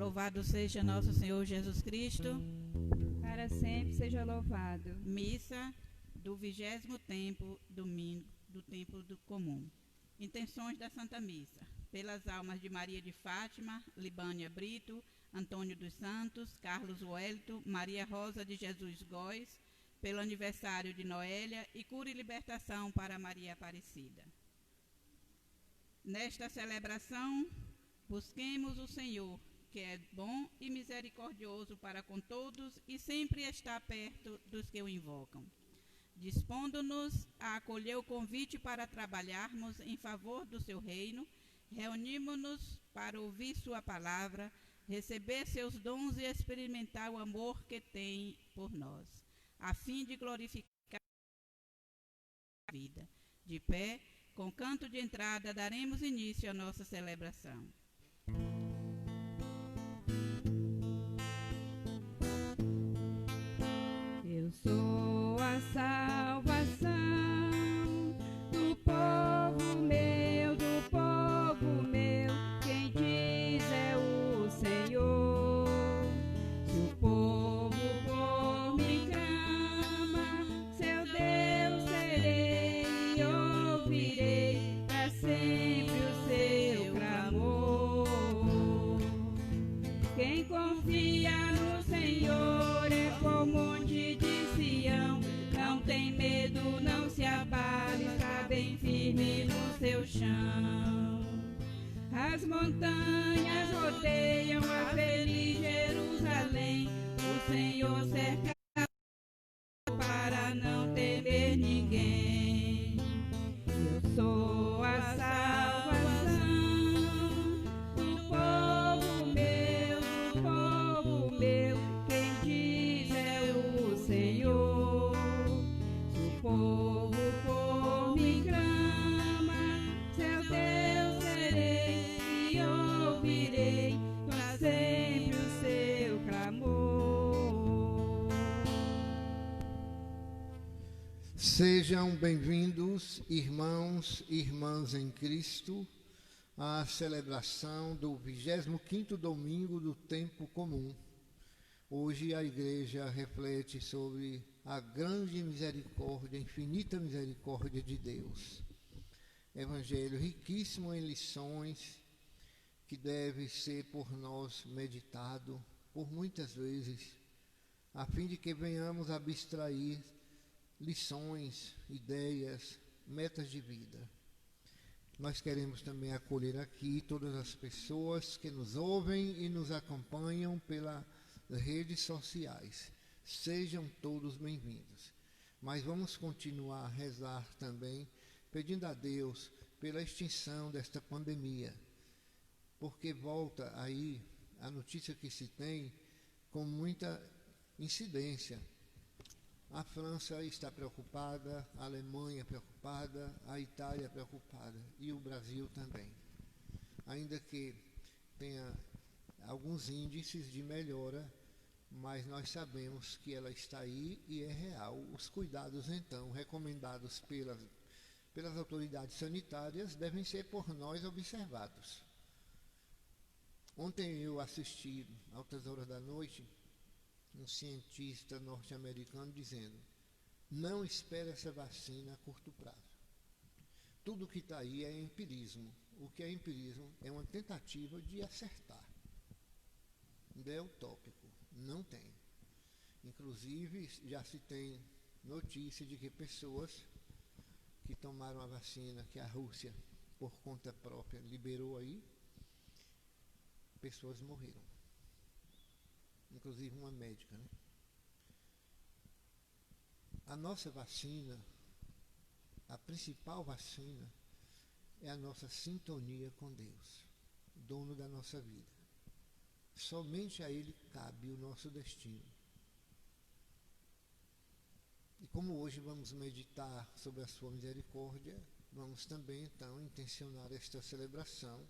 Louvado seja nosso Senhor Jesus Cristo. Para sempre seja louvado. Missa do 20º tempo, domingo, do tempo do comum. Intenções da Santa Missa. Pelas almas de Maria de Fátima, Libânia Brito, Antônio dos Santos, Carlos Wellington, Maria Rosa de Jesus Góes, pelo aniversário de Noélia e cura e libertação para Maria Aparecida. Nesta celebração, busquemos o Senhor, que é bom e misericordioso para com todos e sempre está perto dos que o invocam. Dispondo-nos a acolher o convite para trabalharmos em favor do seu reino, reunimos-nos para ouvir sua palavra, receber seus dons e experimentar o amor que tem por nós, a fim de glorificar a vida. De pé, com canto de entrada, daremos início à nossa celebração. Eu sou a salvação do povo meu, do povo meu. Quem diz é o Senhor. Se o povo por mim clama, seu Deus serei e ouvirei para sempre o seu clamor. Quem confia no Senhor é como monte de Sião, não tem medo, não se abale, está bem firme no seu chão. As montanhas rodeiam a feliz Jerusalém, o Senhor cerca para não temer ninguém. Eu sou a salvação do povo meu, do povo meu. Quem diz é o Senhor. Se o povo por mim clama, seu Deus serei e ouvirei para sempre o seu clamor. Sejam bem-vindos, irmãos e irmãs em Cristo, à celebração do 25º domingo do tempo comum. Hoje a igreja reflete sobre a grande misericórdia, infinita misericórdia de Deus. Evangelho riquíssimo em lições que deve ser por nós meditado por muitas vezes, a fim de que venhamos abstrair lições, ideias, metas de vida. Nós queremos também acolher aqui todas as pessoas que nos ouvem e nos acompanham pelas redes sociais. Sejam todos bem-vindos. Mas vamos continuar a rezar também, pedindo a Deus pela extinção desta pandemia, porque volta aí a notícia que se tem com muita incidência. A França está preocupada, a Alemanha preocupada, a Itália preocupada e o Brasil também. Ainda que tenha alguns índices de melhora, mas nós sabemos que ela está aí e é real. Os cuidados, então, recomendados pelas autoridades sanitárias devem ser por nós observados. Ontem eu assisti, altas horas da noite, um cientista norte-americano dizendo: não espere essa vacina a curto prazo. Tudo que está aí é empirismo. O que é empirismo é uma tentativa de acertar. Não é utópico, não tem. Inclusive, já se tem notícia de que pessoas que tomaram a vacina que a Rússia, por conta própria, liberou aí, pessoas morreram. Inclusive uma médica, né? A nossa vacina, a principal vacina, é a nossa sintonia com Deus, dono da nossa vida. Somente a Ele cabe o nosso destino. E como hoje vamos meditar sobre a sua misericórdia, vamos também então intencionar esta celebração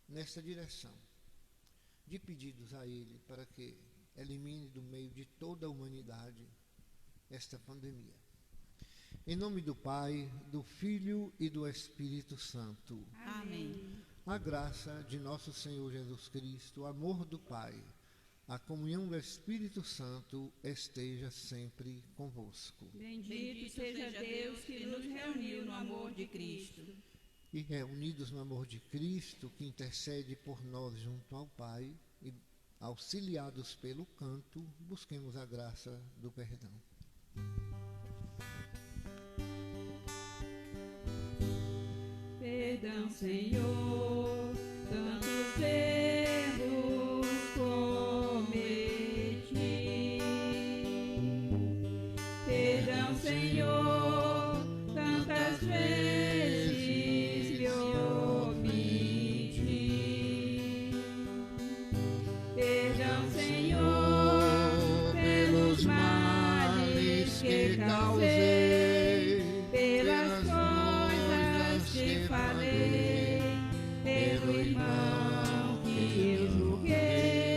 nesta direção, de pedidos a Ele para que elimine do meio de toda a humanidade esta pandemia. Em nome do Pai, do Filho e do Espírito Santo. Amém. A graça de nosso Senhor Jesus Cristo, o amor do Pai, a comunhão do Espírito Santo esteja sempre convosco. Bendito seja Deus que nos reuniu no amor de Cristo. E reunidos no amor de Cristo, que intercede por nós junto ao Pai, e auxiliados pelo canto, busquemos a graça do perdão. Perdão, Senhor, tantos erros cometi. Perdão, Senhor, tantas vezes me omiti. Perdão, Senhor, pelos males que causei, pelas coisas que falei, pelo irmão que eu julguei.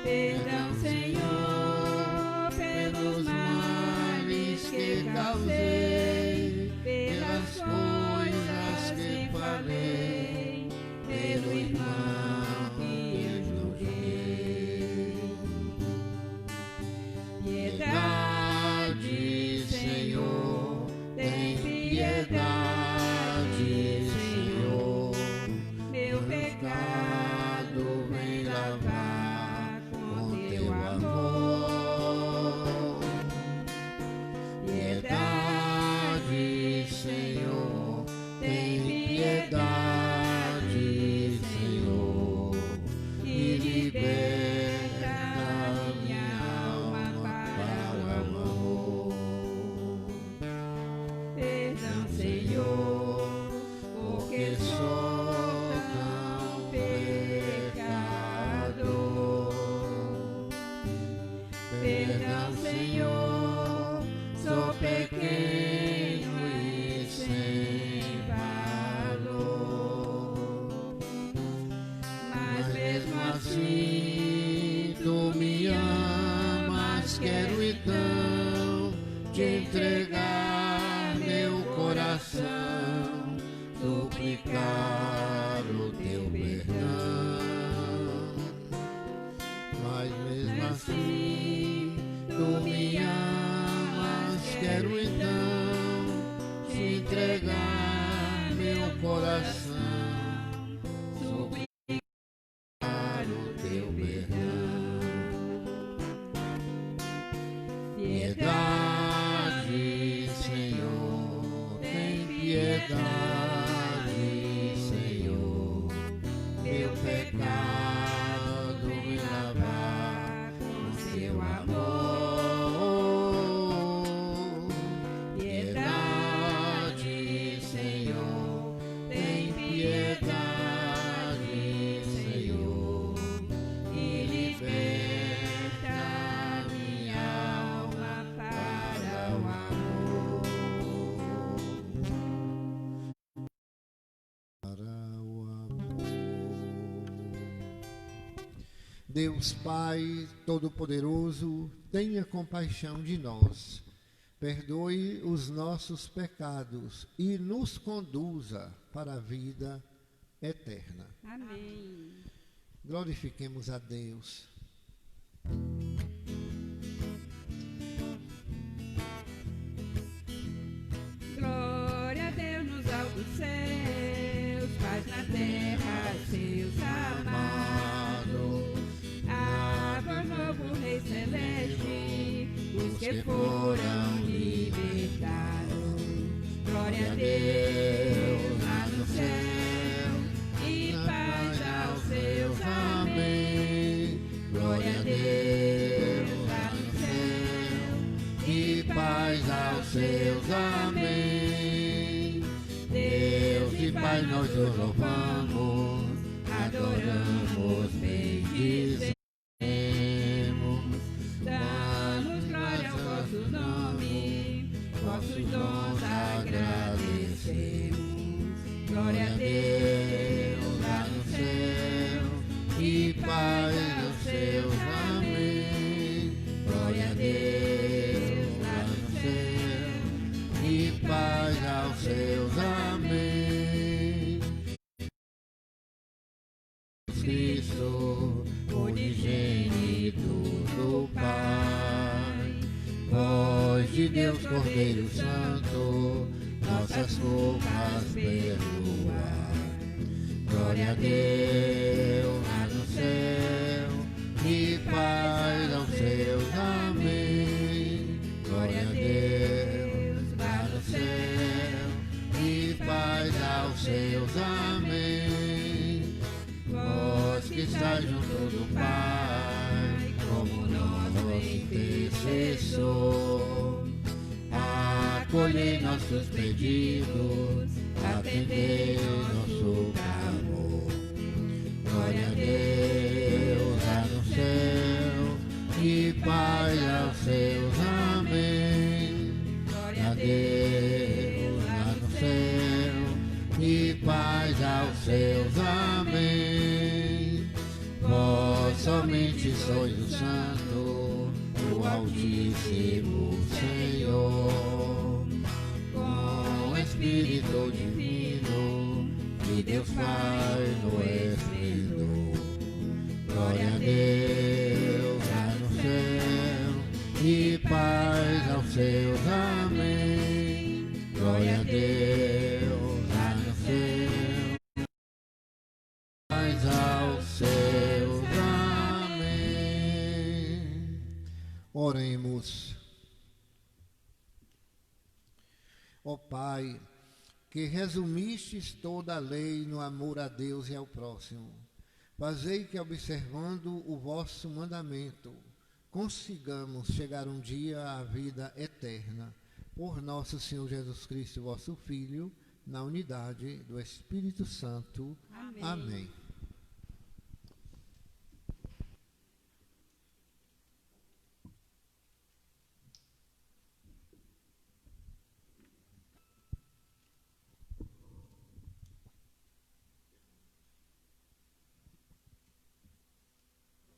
Perdão, Senhor, pelos males que causei, pelas coisas que falei, pelo irmão que eu julguei. Piedade, Senhor, tem piedade, Senhor, meu pecado vem lavar com teu amor. Piedade, Senhor, tem piedade, Senhor, e liberta minha alma para o amor. Perdão, Senhor, porque sou tão pecador. Perdão, Senhor, sou pequeno e sem valor, mas mesmo assim tu me amas. Quero então te entregar meu coração, suplicar o teu perdão. Mas mesmo assim tu me amas. Quero então te entregar meu coração, suplicar o teu perdão. Piedade, Senhor, tem piedade, Senhor, meu pecado me lavar com seu amor. Piedade, Senhor, tem piedade, Senhor, e liberta minha alma para o amor. Para o amor. Deus Pai Todo-Poderoso, tenha compaixão de nós, perdoe os nossos pecados e nos conduza para a vida eterna. Amém. Glorifiquemos a Deus. Glória a Deus nos altos céus, paz na terra, seus amados. A voz novo Rei Celeste, os que foram libertados. Glória a Deus lá no céu, e paz aos seus amém. Glória a Deus lá no céu, e paz aos seus amém. Deus e Pai, nós o louvamos, adoramos, bendizemos, damos glória ao vosso nome, vossos dons agradecemos. Glória a Deus lá no céu, e paz aos seus amém. Glória a Deus lá no céu, e paz aos seus amém. Cristo, unigênito do Pai. Voz de Deus, Cordeiro Santo, nossas culpas perdoai. Glória a Deus lá no céu e paz aos seus. Amém. Glória a Deus lá no céu e paz aos seus. Amém. Vós que estáis junto do Pai, como nosso intercessor, acolhei nossos pedidos, atendei nosso clamor. Glória a Deus lá no céu e paz aos seus. Amém. Glória a Deus lá no céu e paz aos seus. Amém. Vós somente sois o Santo, o Altíssimo Senhor, com Espírito Divino, de Deus Pai no esplendor. Glória a Deus lá no céu e paz aos seus. Amém. Glória a Deus lá no céu, paz aos seus. Amém. Oremos. Ó Pai, que resumistes toda a lei no amor a Deus e ao próximo, fazei que, observando o vosso mandamento, consigamos chegar um dia à vida eterna. Por nosso Senhor Jesus Cristo, vosso Filho, na unidade do Espírito Santo. Amém. Amém.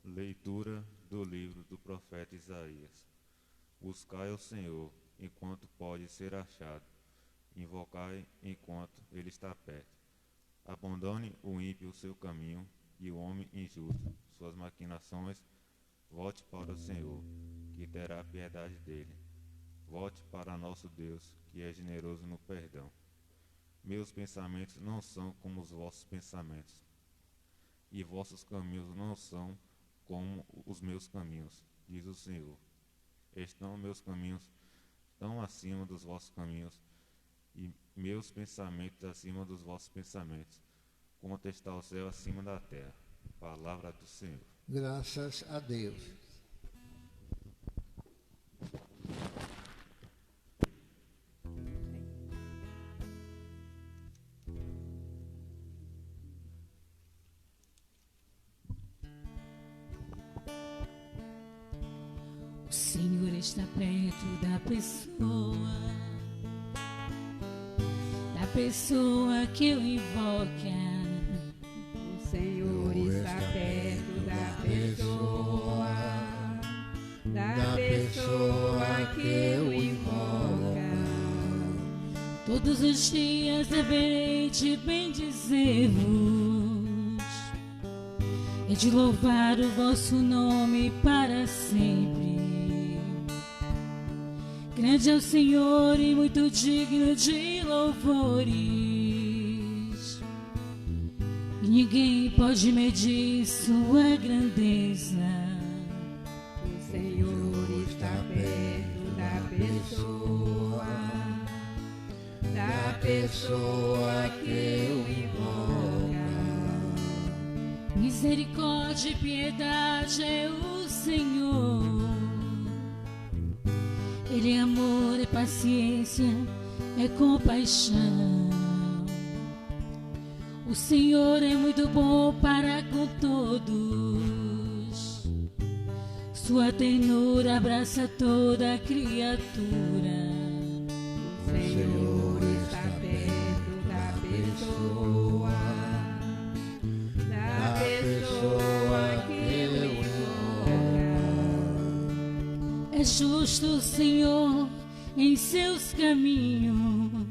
Leitura do livro do profeta Isaías. Buscai ao Senhor enquanto pode ser achado, invocai enquanto ele está perto. Abandone o ímpio o seu caminho e o homem injusto suas maquinações. Volte para o Senhor, que terá piedade dele. Volte para nosso Deus, que é generoso no perdão. Meus pensamentos não são como os vossos pensamentos, e vossos caminhos não são como os meus caminhos, diz o Senhor. Estão meus caminhos tão acima dos vossos caminhos, e meus pensamentos acima dos vossos pensamentos, quanto está o céu acima da terra. Palavra do Senhor. Graças a Deus. O Senhor está perto da pessoa que o invoca. O Senhor está perto da pessoa que o invoca. Todos os dias deverei te bendizer-vos e de louvar o vosso nome para sempre. Grande é o Senhor e muito digno de louvores, e ninguém pode medir sua grandeza. O Senhor está perto da pessoa que o invoca. Misericórdia e piedade é o Senhor. Ele é amor, é paciência, é compaixão. O Senhor é muito bom para com todos. Sua ternura abraça toda a criatura. O Senhor está perto da pessoa que o invoca. É justo o Senhor em seus caminhos,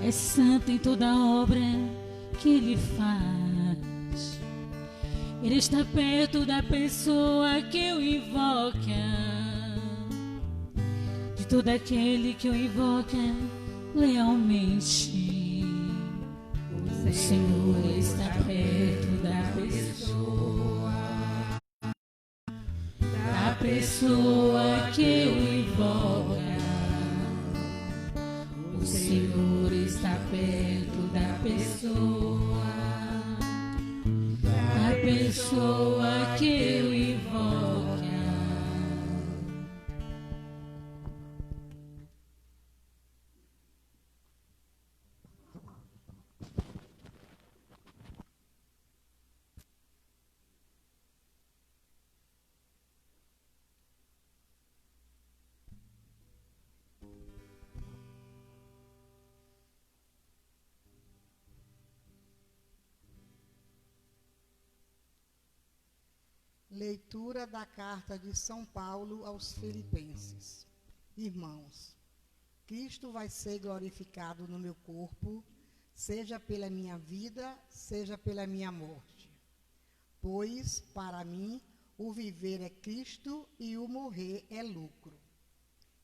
é santo em toda obra que Ele faz. Ele está perto da pessoa que o invoca, de todo aquele que o invoca lealmente. O Senhor está perto da pessoa que o invoca. O Senhor está perto da pessoa que o invoca. Leitura da carta de São Paulo aos Filipenses. Irmãos, Cristo vai ser glorificado no meu corpo, seja pela minha vida, seja pela minha morte. Pois, para mim, o viver é Cristo e o morrer é lucro.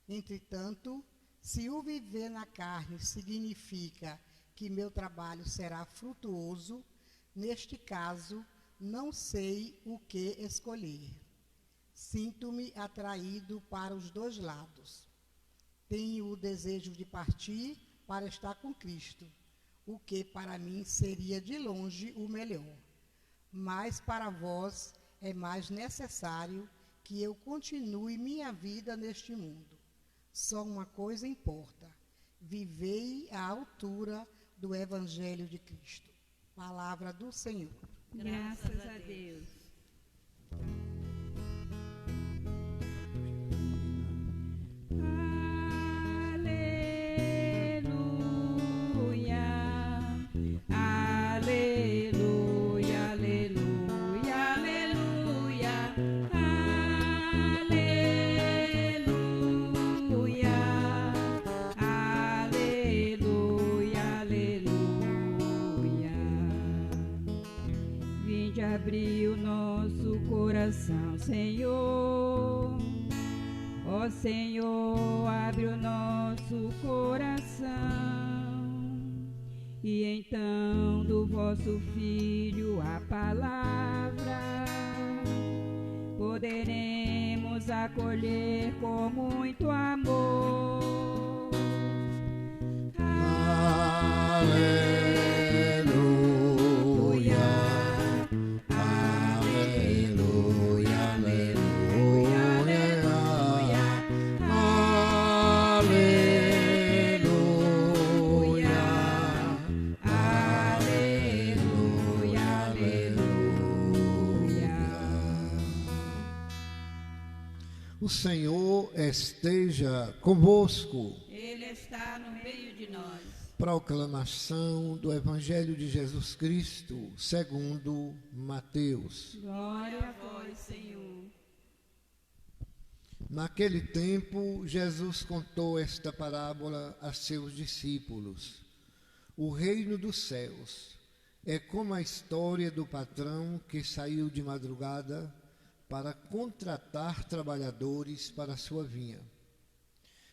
Entretanto, se o viver na carne significa que meu trabalho será frutuoso, neste caso, não sei o que escolher. Sinto-me atraído para os dois lados. Tenho o desejo de partir para estar com Cristo, o que para mim seria de longe o melhor. Mas para vós é mais necessário que eu continue minha vida neste mundo. Só uma coisa importa: vivei à altura do Evangelho de Cristo. Palavra do Senhor. Graças a Deus. Abriu nosso coração, Senhor. Ó Senhor, abre o nosso coração, e então do vosso Filho a palavra poderemos acolher com muito amor. O Senhor esteja convosco. Ele está no meio de nós. Proclamação do Evangelho de Jesus Cristo, segundo Mateus. Glória a vós, Senhor. Naquele tempo, Jesus contou esta parábola a seus discípulos. O reino dos céus é como a história do patrão que saiu de madrugada para contratar trabalhadores para a sua vinha.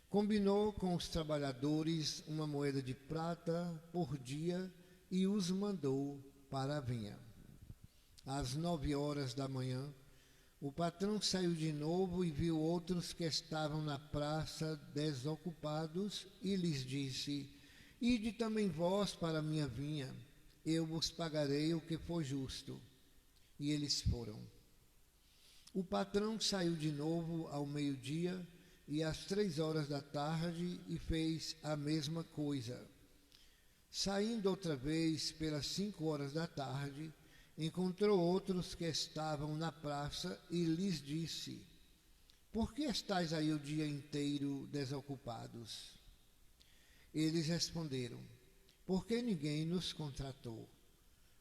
Combinou com os trabalhadores uma moeda de prata por dia e os mandou para a vinha. Às 9 horas da manhã, o patrão saiu de novo e viu outros que estavam na praça desocupados e lhes disse: Ide também vós para a minha vinha, eu vos pagarei o que for justo. E eles foram. O patrão saiu de novo ao meio-dia e às 3 horas da tarde e fez a mesma coisa. Saindo outra vez pelas 5 horas da tarde, encontrou outros que estavam na praça e lhes disse: Por que estáis aí o dia inteiro desocupados? Eles responderam: Porque ninguém nos contratou.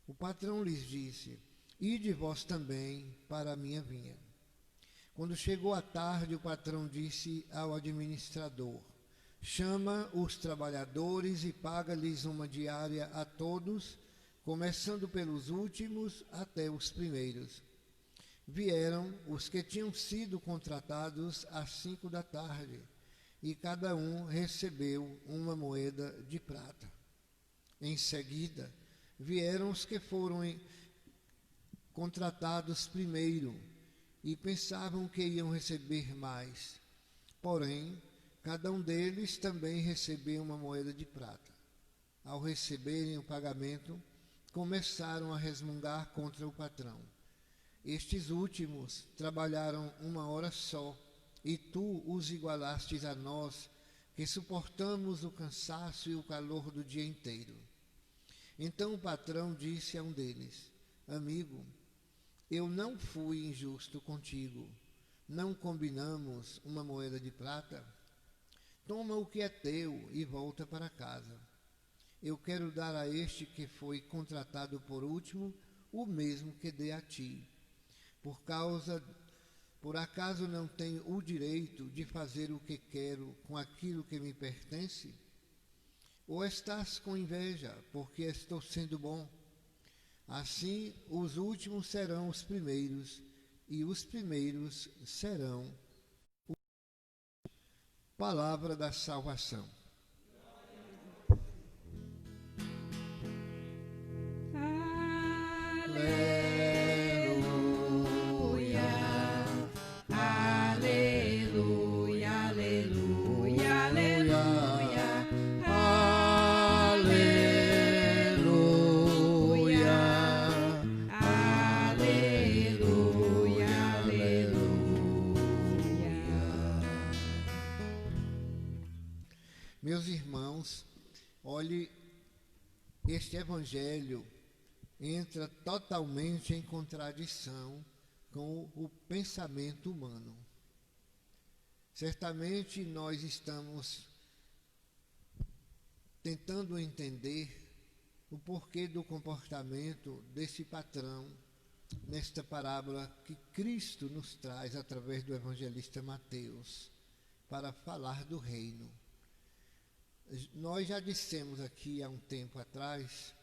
O patrão lhes disse: Ide vós também para a minha vinha. Quando chegou a tarde, o patrão disse ao administrador: Chama os trabalhadores e paga-lhes uma diária a todos, começando pelos últimos até os primeiros. Vieram os que tinham sido contratados às 5 da tarde, e cada um recebeu uma moeda de prata. Em seguida, vieram os que foram contratados primeiro, e pensavam que iam receber mais. Porém, cada um deles também recebeu uma moeda de prata. Ao receberem o pagamento, começaram a resmungar contra o patrão. Estes últimos trabalharam 1 hora só, e tu os igualastes a nós, que suportamos o cansaço e o calor do dia inteiro. Então o patrão disse a um deles: amigo, eu não fui injusto contigo. Não combinamos uma moeda de prata? Toma o que é teu e volta para casa. Eu quero dar a este que foi contratado por último o mesmo que dei a ti. Por acaso não tenho o direito de fazer o que quero com aquilo que me pertence? Ou estás com inveja, porque estou sendo bom? Assim, os últimos serão os primeiros, e os primeiros serão os... Palavra da salvação. Meus irmãos, olhe, este evangelho entra totalmente em contradição com o pensamento humano. Certamente nós estamos tentando entender o porquê do comportamento desse patrão nesta parábola que Cristo nos traz através do evangelista Mateus para falar do reino. Nós já dissemos aqui há um tempo atrás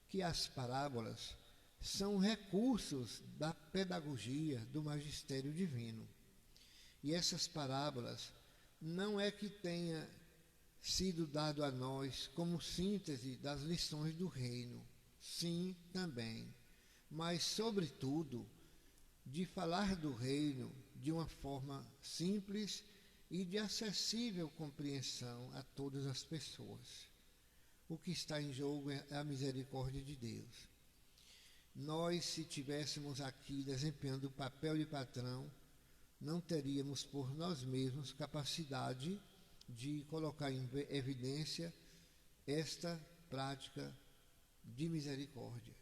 que as parábolas são recursos da pedagogia do magistério divino. E essas parábolas não é que tenha sido dado a nós como síntese das lições do reino, sim, também, mas sobretudo de falar do reino de uma forma simples e de acessível compreensão a todas as pessoas. O que está em jogo é a misericórdia de Deus. Nós, se tivéssemos aqui desempenhando o papel de patrão, não teríamos por nós mesmos capacidade de colocar em evidência esta prática de misericórdia.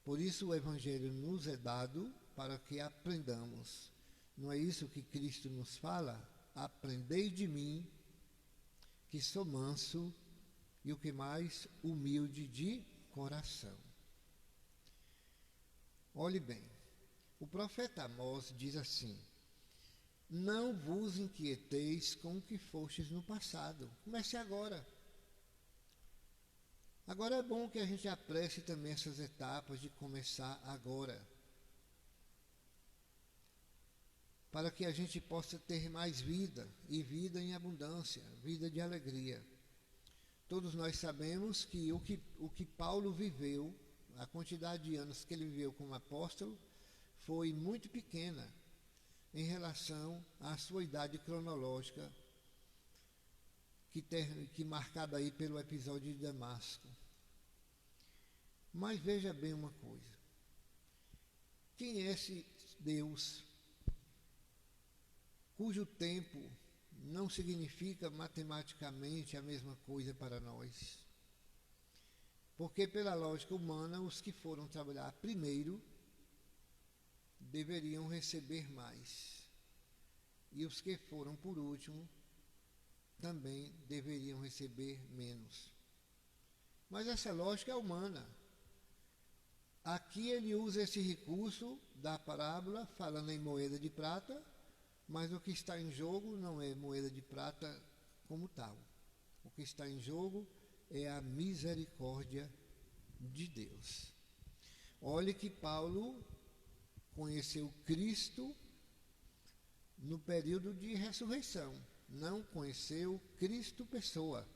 Por isso o Evangelho nos é dado para que aprendamos. Não é isso que Cristo nos fala? Aprendei de mim, que sou manso e o que mais, humilde de coração. Olhe bem, o profeta Amós diz assim: não vos inquieteis com o que fostes no passado. Comece agora. Agora é bom que a gente apresse também essas etapas de começar agora, para que a gente possa ter mais vida, e vida em abundância, vida de alegria. Todos nós sabemos que o que Paulo viveu, a quantidade de anos que ele viveu como apóstolo, foi muito pequena em relação à sua idade cronológica, que marcada aí pelo episódio de Damasco. Mas veja bem uma coisa: quem é esse Deus cujo tempo não significa matematicamente a mesma coisa para nós? Porque, pela lógica humana, os que foram trabalhar primeiro deveriam receber mais, e os que foram por último também deveriam receber menos. Mas essa lógica é humana. Aqui ele usa esse recurso da parábola, falando em moeda de prata, mas o que está em jogo não é moeda de prata como tal. O que está em jogo é a misericórdia de Deus. Olhe que Paulo conheceu Cristo no período de ressurreição, não conheceu Cristo pessoa.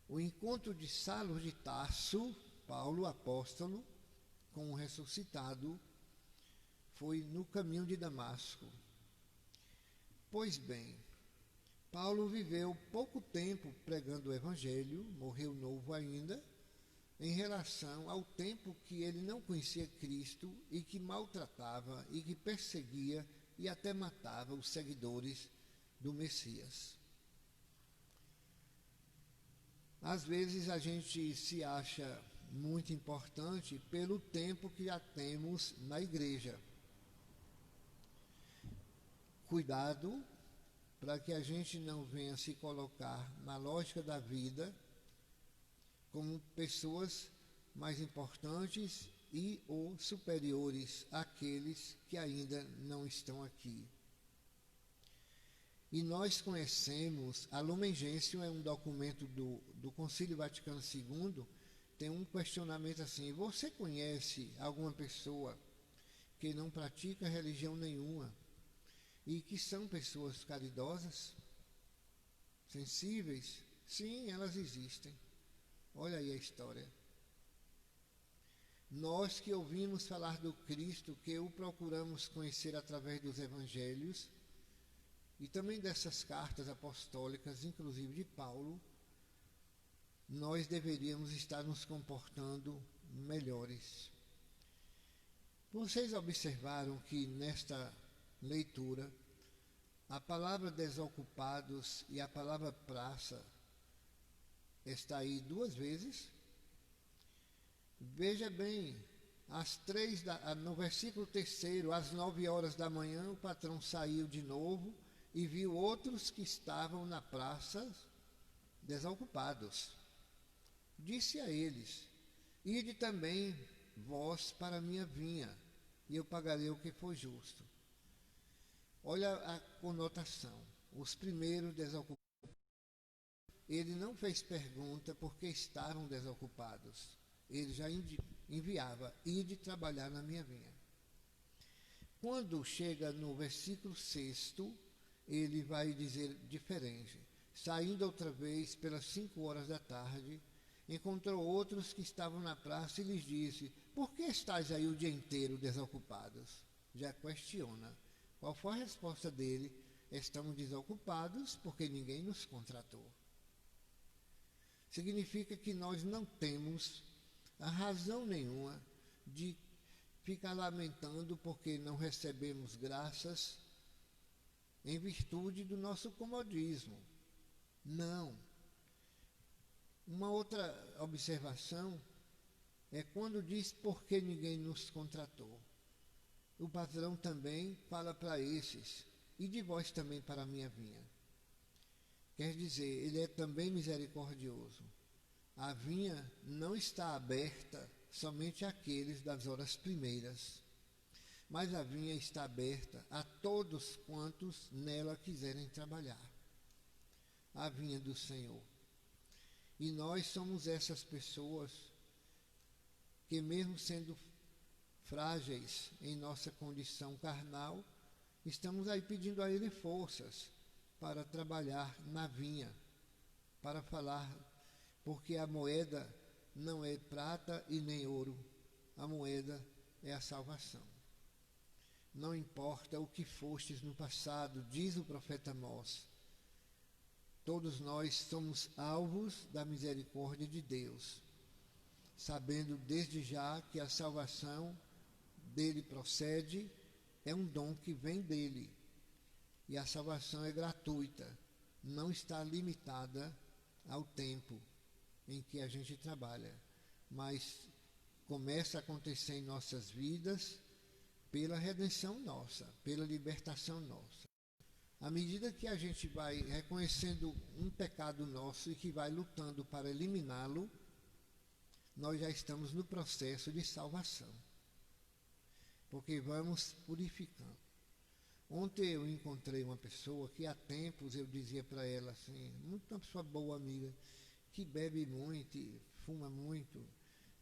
O encontro de Saulo de Tarso, Paulo apóstolo, com o ressuscitado, foi no caminho de Damasco. Pois bem, Paulo viveu pouco tempo pregando o Evangelho, morreu novo ainda, em relação ao tempo que ele não conhecia Cristo e que maltratava e que perseguia e até matava os seguidores do Messias. Às vezes a gente se acha muito importante pelo tempo que já temos na igreja. Cuidado para que a gente não venha se colocar na lógica da vida como pessoas mais importantes e ou superiores àqueles que ainda não estão aqui. E nós conhecemos, a Lumen Gentium é um documento do Concílio Vaticano II, tem um questionamento assim: você conhece alguma pessoa que não pratica religião nenhuma e que são pessoas caridosas, sensíveis? Sim, elas existem. Olha aí a história. Nós que ouvimos falar do Cristo, que o procuramos conhecer através dos evangelhos e também dessas cartas apostólicas, inclusive de Paulo, nós deveríamos estar nos comportando melhores. Vocês observaram que nesta leitura a palavra desocupados e a palavra praça está aí duas vezes? Veja bem, no versículo 3, às 9 horas da manhã, o patrão saiu de novo e viu outros que estavam na praça desocupados. Disse a eles: ide também vós para a minha vinha, e eu pagarei o que for justo. Olha a conotação. Os primeiros desocupados, ele não fez pergunta porque estavam desocupados. Ele já enviava: ide trabalhar na minha vinha. Quando chega no versículo 6, ele vai dizer diferente. Saindo outra vez pelas 5 horas da tarde, encontrou outros que estavam na praça e lhes disse: por que estáis aí o dia inteiro desocupados? Já questiona. Qual foi a resposta dele? Estamos desocupados porque ninguém nos contratou. Significa que nós não temos a razão nenhuma de ficar lamentando porque não recebemos graças em virtude do nosso comodismo. Não. Uma outra observação é quando diz por que ninguém nos contratou. O patrão também fala para esses: e de vós também para a minha vinha. Quer dizer, ele é também misericordioso. A vinha não está aberta somente àqueles das horas primeiras, mas a vinha está aberta a todos quantos nela quiserem trabalhar. A vinha do Senhor. E nós somos essas pessoas que, mesmo sendo frágeis em nossa condição carnal, estamos aí pedindo a Ele forças para trabalhar na vinha, para falar, porque a moeda não é prata e nem ouro, a moeda é a salvação. Não importa o que fostes no passado, diz o profeta Amós, todos nós somos alvos da misericórdia de Deus, sabendo desde já que a salvação dele procede, é um dom que vem dele, e a salvação é gratuita, não está limitada ao tempo em que a gente trabalha, mas começa a acontecer em nossas vidas pela redenção nossa, pela libertação nossa. À medida que a gente vai reconhecendo um pecado nosso e que vai lutando para eliminá-lo, nós já estamos no processo de salvação, porque vamos purificando. Ontem eu encontrei uma pessoa que há tempos eu dizia para ela assim, uma pessoa boa, amiga, que bebe muito, fuma muito,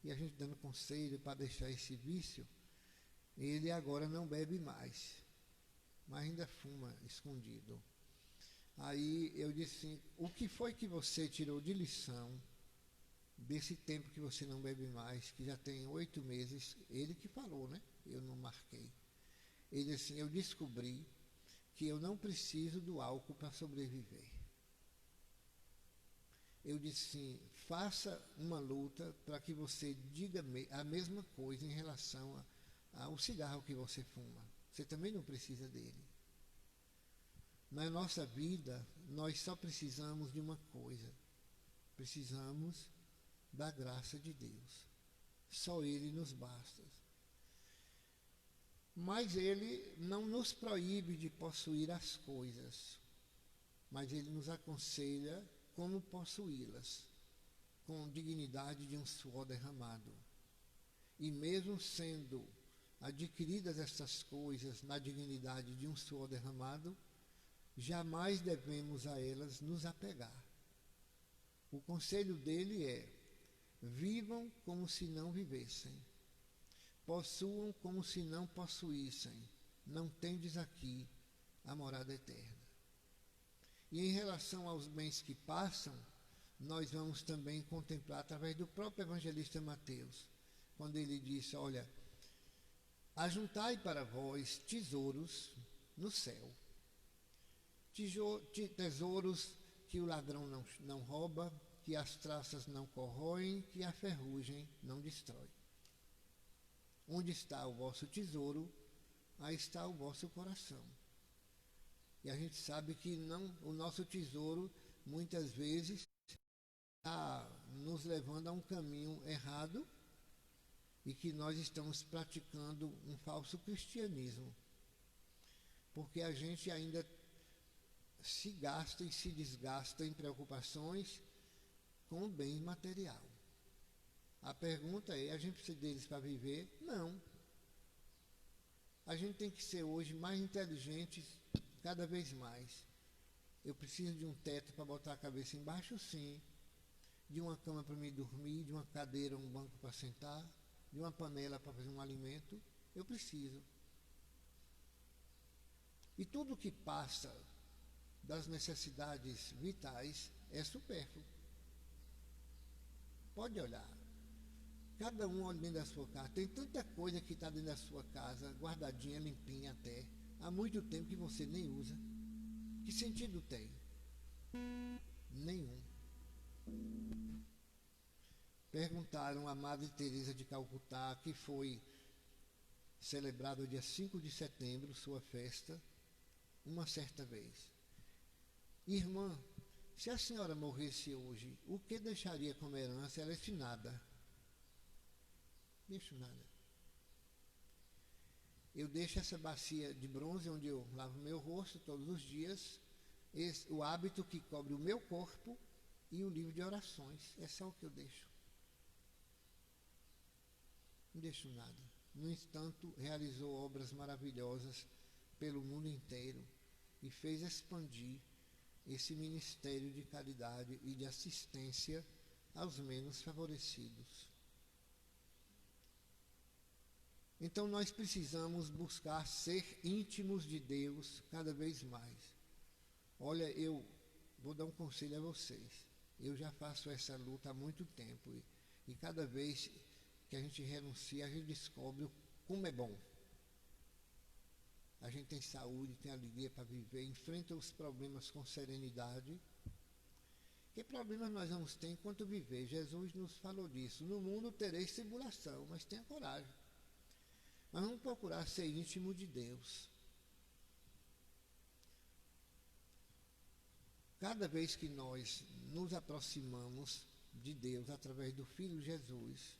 E a gente dando conselho para deixar esse vício, ele agora não bebe mais, mas ainda fuma escondido. Aí eu disse assim, o que foi que você tirou de lição desse tempo que você não bebe mais, que já tem 8 meses? Ele que falou, né? Eu não marquei. Ele disse assim, eu descobri que eu não preciso do álcool para sobreviver. Eu disse assim, faça uma luta para que você diga a mesma coisa em relação ao cigarro que você fuma. Você também não precisa dele. Na nossa vida, nós só precisamos de uma coisa. Precisamos da graça de Deus. Só Ele nos basta. Mas Ele não nos proíbe de possuir as coisas, mas Ele nos aconselha como possuí-las, com dignidade de um suor derramado. E mesmo sendo adquiridas essas coisas na dignidade de um suor derramado, jamais devemos a elas nos apegar. O conselho dele é: vivam como se não vivessem, possuam como se não possuíssem, não tendes aqui a morada eterna. E em relação aos bens que passam, nós vamos também contemplar através do próprio evangelista Mateus, quando ele disse, olha, ajuntai para vós tesouros no céu, tesouros que o ladrão não rouba, que as traças não corroem, que a ferrugem não destrói. Onde está o vosso tesouro, aí está o vosso coração. E a gente sabe que o nosso tesouro, muitas vezes, está nos levando a um caminho errado e que nós estamos praticando um falso cristianismo. Porque a gente ainda se gasta e se desgasta em preocupações com o bem material. A pergunta é, a gente precisa deles para viver? Não. A gente tem que ser hoje mais inteligentes cada vez mais. Eu preciso de um teto para botar a cabeça embaixo, sim. De uma cama para me dormir, de uma cadeira, um banco para sentar, de uma panela para fazer um alimento. Eu preciso. E tudo que passa das necessidades vitais é supérfluo. Pode olhar. Cada um olha dentro da sua casa. Tem tanta coisa que está dentro da sua casa, guardadinha, limpinha até, há muito tempo que você nem usa. Que sentido tem? Nenhum. Perguntaram a Madre Teresa de Calcutá, que foi celebrado dia 5 de setembro, sua festa, uma certa vez. Irmã, se a senhora morresse hoje, o que deixaria como herança? Ela disse, nada. Deixo nada. Eu deixo essa bacia de bronze onde eu lavo meu rosto todos os dias, o hábito que cobre o meu corpo e o livro de orações. É só o que eu deixo. Não deixo nada. No entanto, realizou obras maravilhosas pelo mundo inteiro e fez expandir esse ministério de caridade e de assistência aos menos favorecidos. Então nós precisamos buscar ser íntimos de Deus cada vez mais. Olha, eu vou dar um conselho a vocês. Eu já faço essa luta há muito tempo e cada vez que a gente renuncia, a gente descobre como é bom. A gente tem saúde, tem alegria para viver, enfrenta os problemas com serenidade. Que problemas nós vamos ter enquanto viver? Jesus nos falou disso. No mundo tereis tribulação, mas tenha coragem. Mas vamos procurar ser íntimo de Deus. Cada vez que nós nos aproximamos de Deus através do Filho Jesus,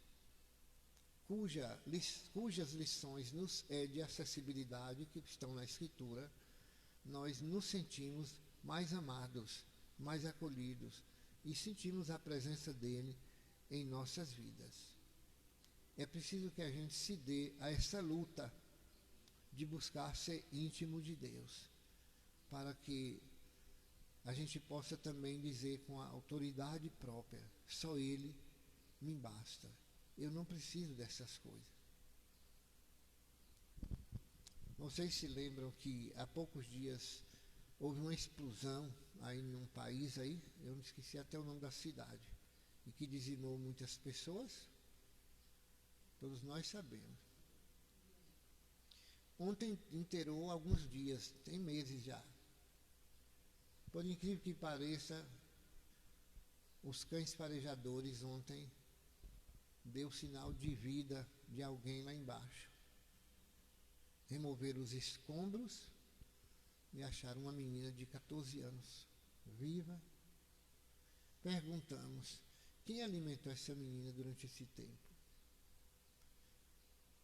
cujas lições de acessibilidade que estão na Escritura, nós nos sentimos mais amados, mais acolhidos e sentimos a presença dele em nossas vidas. É preciso que a gente se dê a essa luta de buscar ser íntimo de Deus, para que a gente possa também dizer com a autoridade própria, só Ele me basta. Eu não preciso dessas coisas. Vocês se lembram que há poucos dias houve uma explosão aí num país aí, eu não esqueci até o nome da cidade, e que dizimou muitas pessoas? Todos nós sabemos. Ontem inteirou alguns dias, tem meses já. Por incrível que pareça, os cães farejadores ontem deu sinal de vida de alguém lá embaixo. Removeram os escombros e acharam uma menina de 14 anos, viva. Perguntamos, quem alimentou essa menina durante esse tempo?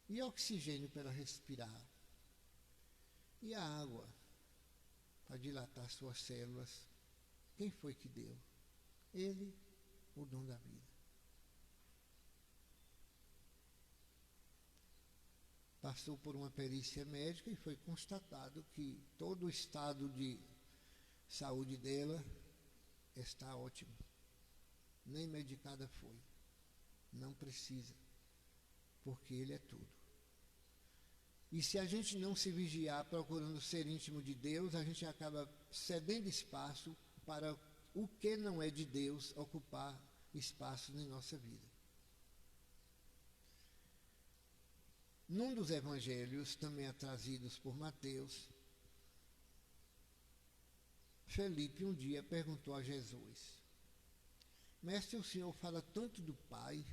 E oxigênio para ela respirar? E a água para dilatar suas células? Quem foi que deu? Ele, o dom da vida. Passou por uma perícia médica e foi constatado que todo o estado de saúde dela está ótimo. Nem medicada foi. Não precisa, porque Ele é tudo. E se a gente não se vigiar procurando ser íntimo de Deus, a gente acaba cedendo espaço para o que não é de Deus ocupar espaço em nossa vida. Num dos evangelhos, também trazidos por Mateus, Felipe um dia perguntou a Jesus: Mestre, o Senhor fala tanto do Pai,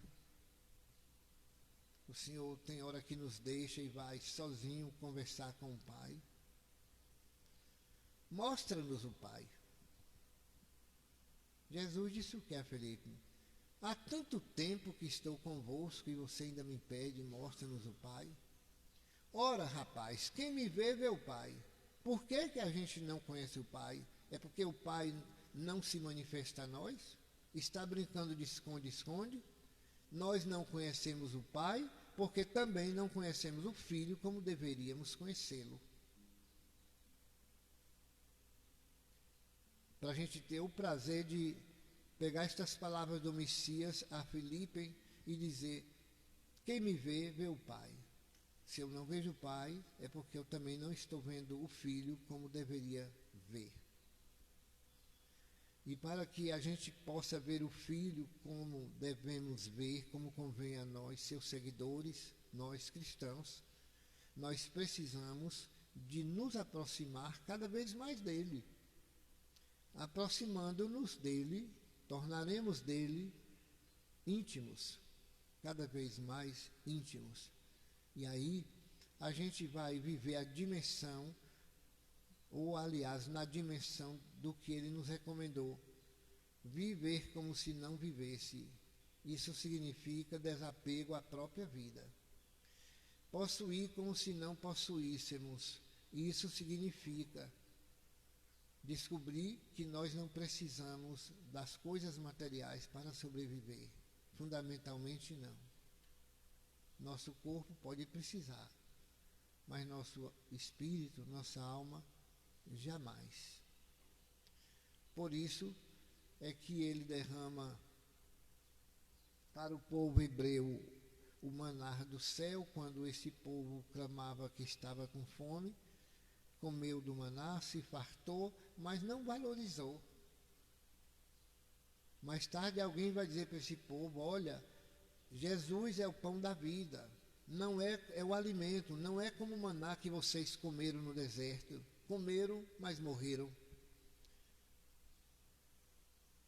o Senhor tem hora que nos deixa e vai sozinho conversar com o Pai. Mostra-nos o Pai. Jesus disse o que a Felipe? Há tanto tempo que estou convosco e você ainda me pede, mostra-nos o Pai. Ora, rapaz, quem me vê, vê o Pai. Por que que a gente não conhece o Pai? É porque o Pai não se manifesta a nós? Está brincando de esconde-esconde? Nós não conhecemos o Pai, porque também não conhecemos o Filho como deveríamos conhecê-lo. Para a gente ter o prazer de pegar estas palavras do Messias a Filipe e dizer: quem me vê, vê o Pai. Se eu não vejo o Pai, é porque eu também não estou vendo o Filho como deveria ver. E para que a gente possa ver o Filho como devemos ver, como convém a nós, seus seguidores, nós cristãos, nós precisamos de nos aproximar cada vez mais dele. Aproximando-nos dele, tornaremos dele íntimos, cada vez mais íntimos. E aí a gente vai viver a dimensão, ou aliás, na dimensão do que ele nos recomendou. Viver como se não vivesse. Isso significa desapego à própria vida. Possuir como se não possuíssemos. Isso significa descobrir que nós não precisamos das coisas materiais para sobreviver. Fundamentalmente não. Nosso corpo pode precisar, mas nosso espírito, nossa alma, jamais. Por isso é que ele derrama para o povo hebreu o maná do céu, quando esse povo clamava que estava com fome, comeu do maná, se fartou, mas não valorizou. Mais tarde alguém vai dizer para esse povo: olha, Jesus é o pão da vida, não é o alimento, não é como o maná que vocês comeram no deserto. Comeram, mas morreram.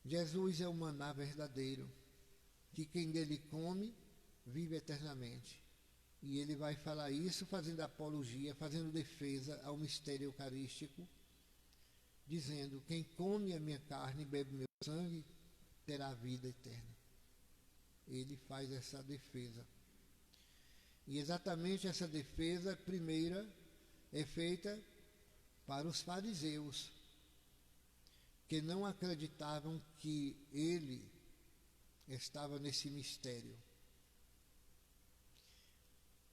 Jesus é o maná verdadeiro, que quem dele come, vive eternamente. E ele vai falar isso fazendo apologia, fazendo defesa ao mistério eucarístico, dizendo: quem come a minha carne e bebe meu sangue, terá vida eterna. Ele faz essa defesa. E exatamente essa defesa primeira é feita para os fariseus, que não acreditavam que ele estava nesse mistério.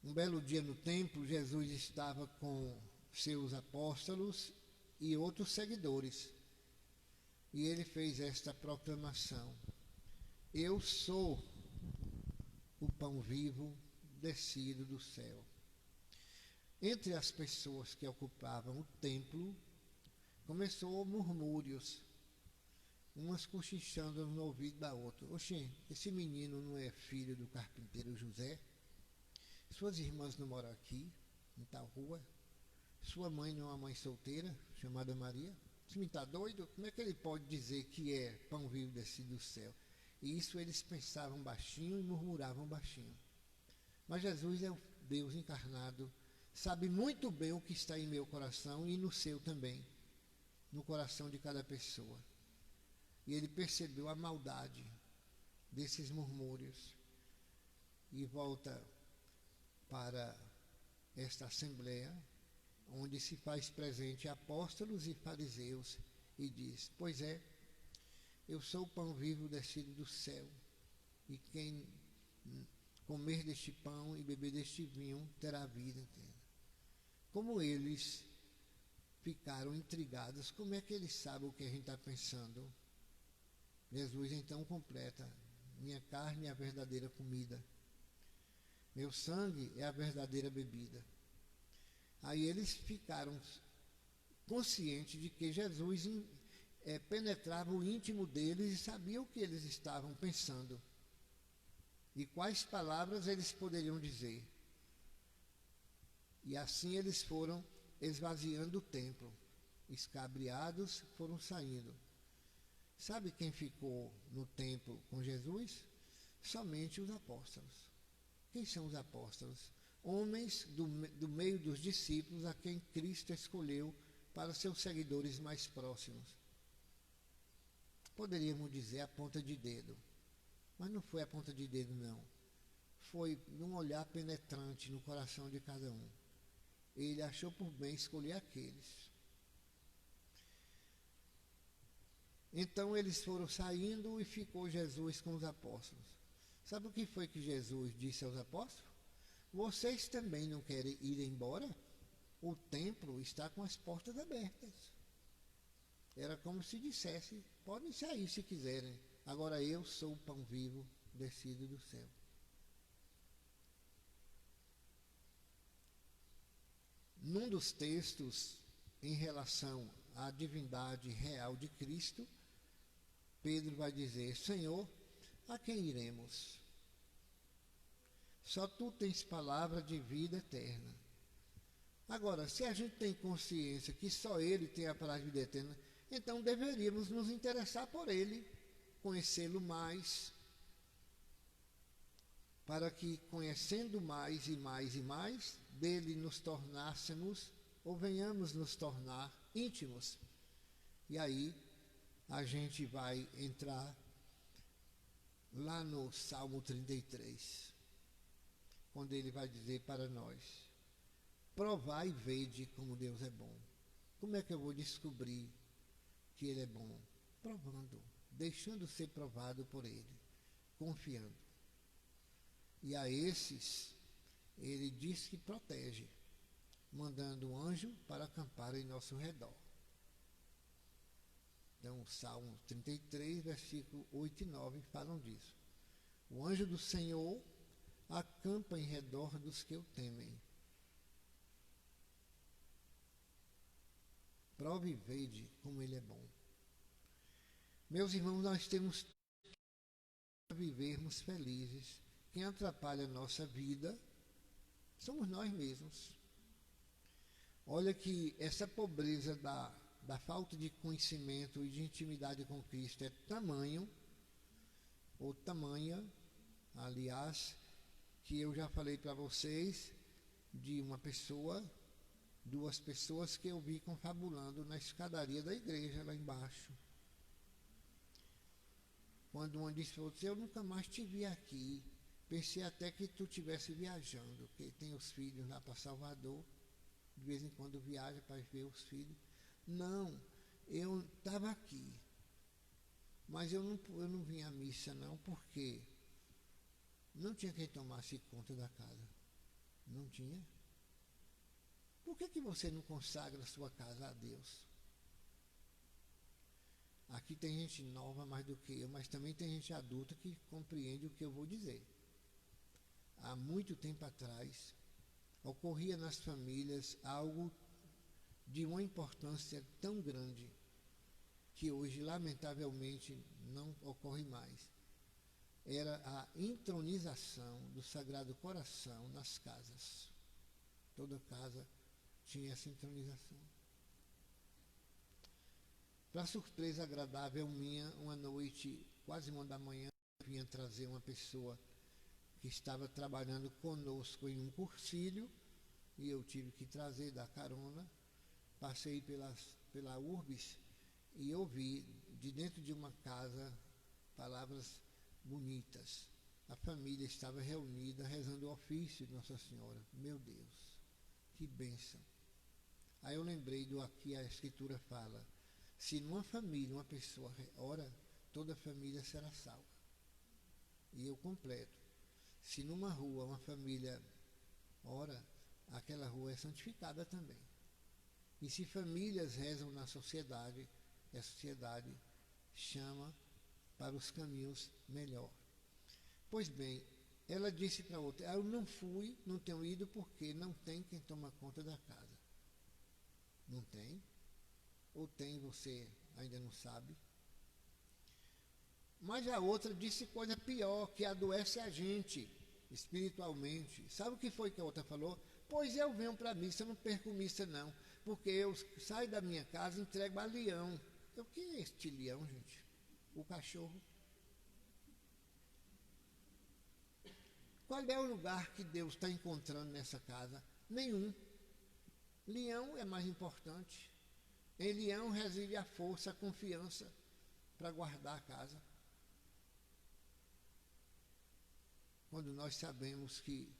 Um belo dia no templo, Jesus estava com seus apóstolos e outros seguidores. E ele fez esta proclamação: eu sou o pão vivo descido do céu. Entre as pessoas que ocupavam o templo, começou murmúrios, umas cochichando no ouvido da outra. Oxê, esse menino não é filho do carpinteiro José? Suas irmãs não moram aqui, em tal rua? Sua mãe não é uma mãe solteira, chamada Maria? Você me está doido? Como é que ele pode dizer que é pão vivo descido do céu? E isso eles pensavam baixinho e murmuravam baixinho. Mas Jesus é o Deus encarnado, sabe muito bem o que está em meu coração e no seu também, no coração de cada pessoa. E ele percebeu a maldade desses murmúrios e volta para esta assembleia, onde se faz presente apóstolos e fariseus, e diz: pois é, eu sou o pão vivo descido do céu, e quem comer deste pão e beber deste vinho terá vida eterna. Como eles ficaram intrigados, como é que eles sabem o que a gente está pensando? Jesus então completa: minha carne é a verdadeira comida, meu sangue é a verdadeira bebida. Aí eles ficaram conscientes de que Jesus penetrava o íntimo deles e sabia o que eles estavam pensando e quais palavras eles poderiam dizer. E assim eles foram esvaziando o templo, escabriados foram saindo. Sabe quem ficou no templo com Jesus? Somente os apóstolos. Quem são os apóstolos? Homens do meio dos discípulos a quem Cristo escolheu para seus seguidores mais próximos. Poderíamos dizer a ponta de dedo, mas não foi a ponta de dedo, não. Foi num olhar penetrante no coração de cada um. Ele achou por bem escolher aqueles. Então eles foram saindo e ficou Jesus com os apóstolos. Sabe o que foi que Jesus disse aos apóstolos? Vocês também não querem ir embora? O templo está com as portas abertas. Era como se dissesse: podem sair se quiserem. Agora eu sou o pão vivo descido do céu. Num dos textos em relação à divindade real de Cristo, Pedro vai dizer: Senhor, a quem iremos? Só tu tens palavra de vida eterna. Agora, se a gente tem consciência que só ele tem a palavra de vida eterna, então deveríamos nos interessar por ele, conhecê-lo mais, para que, conhecendo mais e mais e mais, dele nos tornássemos, ou venhamos nos tornar íntimos. E aí a gente vai entrar lá no Salmo 33, quando ele vai dizer para nós: provai e vede como Deus é bom. Como é que eu vou descobrir que ele é bom? Provando, deixando ser provado por ele, confiando. E a esses, ele diz que protege, mandando um anjo para acampar em nosso redor. Então, Salmo 33, versículo 8 e 9 falam disso. O anjo do Senhor acampa em redor dos que o temem. Prove e vede como ele é bom. Meus irmãos, nós temos que vivermos felizes. Quem atrapalha a nossa vida somos nós mesmos. Olha que essa pobreza da falta de conhecimento e de intimidade com Cristo é tamanha, aliás, que eu já falei para vocês de uma pessoa, duas pessoas que eu vi confabulando na escadaria da igreja lá embaixo. Quando uma disse para outra: eu nunca mais te vi aqui, pensei até que tu estivesse viajando, porque tem os filhos lá para Salvador, de vez em quando viaja para ver os filhos. Não, eu estava aqui, mas eu não vim à missa não, porque não tinha quem tomasse conta da casa. Não tinha. Por que você não consagra a sua casa a Deus? Aqui tem gente nova mais do que eu, mas também tem gente adulta que compreende o que eu vou dizer. há muito tempo atrás, ocorria nas famílias algo de uma importância tão grande que hoje, lamentavelmente, não ocorre mais. Era a intronização do Sagrado Coração nas casas. Toda casa tinha essa intronização. Para surpresa agradável minha, uma noite, quase 1 da manhã, vinha trazer uma pessoa que estava trabalhando conosco em um cursilho, e eu tive que trazer, dar carona. Passei pela Urbis e ouvi de dentro de uma casa palavras bonitas. A família estava reunida rezando o ofício de Nossa Senhora. Meu Deus, que bênção. Aí eu lembrei do que a Escritura fala: se numa família uma pessoa ora, toda a família será salva. E eu completo: se numa rua uma família ora, aquela rua é santificada também. E se famílias rezam na sociedade, a sociedade chama para os caminhos melhor. Pois bem, ela disse para outra: eu não fui, não tenho ido porque não tem quem toma conta da casa. Não tem? Ou tem, você ainda não sabe? Mas a outra disse coisa pior, que adoece a gente espiritualmente. Sabe o que foi que a outra falou? Pois eu venho para a missa, não perco missa não, porque eu saio da minha casa e entrego a leão. O que é este leão, gente? O cachorro. Qual é o lugar que Deus está encontrando nessa casa? Nenhum. Leão é mais importante. Em leão reside a força, a confiança para guardar a casa. Quando nós sabemos que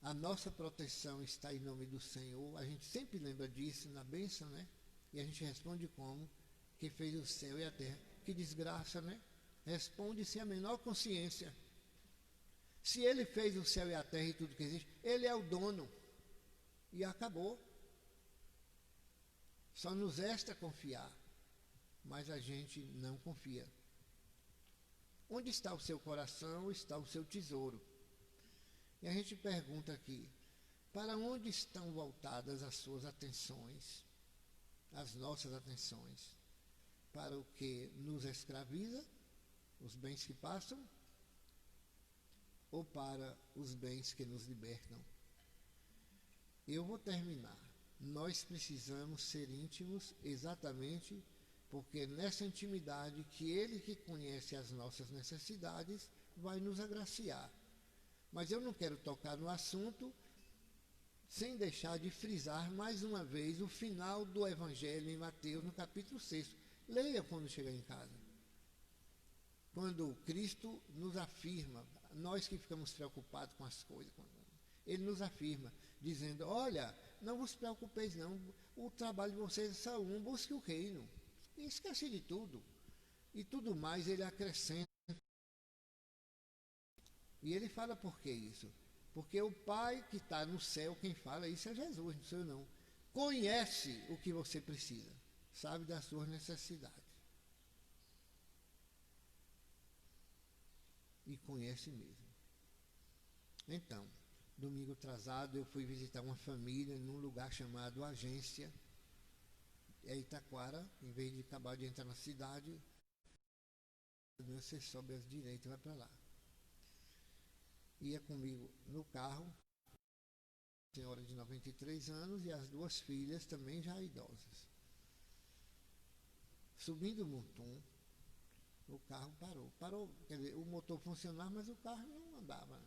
a nossa proteção está em nome do Senhor, a gente sempre lembra disso na bênção, né? E a gente responde como? Que fez o céu e a terra. Que desgraça, né? Responde sem a menor consciência. Se ele fez o céu e a terra e tudo que existe, ele é o dono. E acabou. Só nos resta confiar. Mas a gente não confia. Onde está o seu coração, está o seu tesouro. E a gente pergunta aqui: para onde estão voltadas as suas atenções, as nossas atenções? Para o que nos escraviza, os bens que passam, ou para os bens que nos libertam? Eu vou terminar. Nós precisamos ser íntimos exatamente porque nessa intimidade que Ele que conhece as nossas necessidades vai nos agraciar. Mas eu não quero tocar no assunto sem deixar de frisar mais uma vez o final do Evangelho em Mateus, no capítulo 6. Leia quando chegar em casa. Quando Cristo nos afirma, nós que ficamos preocupados com as coisas, Ele nos afirma, dizendo: olha, não vos preocupeis não, o trabalho de vocês é só um, busque o reino. E esquece de tudo. E tudo mais Ele acrescenta. E ele fala por que isso? Porque o Pai que está no céu, quem fala isso é Jesus, não sou eu não. Conhece o que você precisa, sabe das suas necessidades. E conhece mesmo. Então, domingo atrasado eu fui visitar uma família num lugar chamado Agência, é Itaquara. Em vez de acabar de entrar na cidade, você sobe às direitas e vai para lá. Ia comigo no carro, senhora de 93 anos e as 2 filhas também já idosas. Subindo o Mutum, o carro parou, quer dizer, o motor funcionava, mas o carro não andava.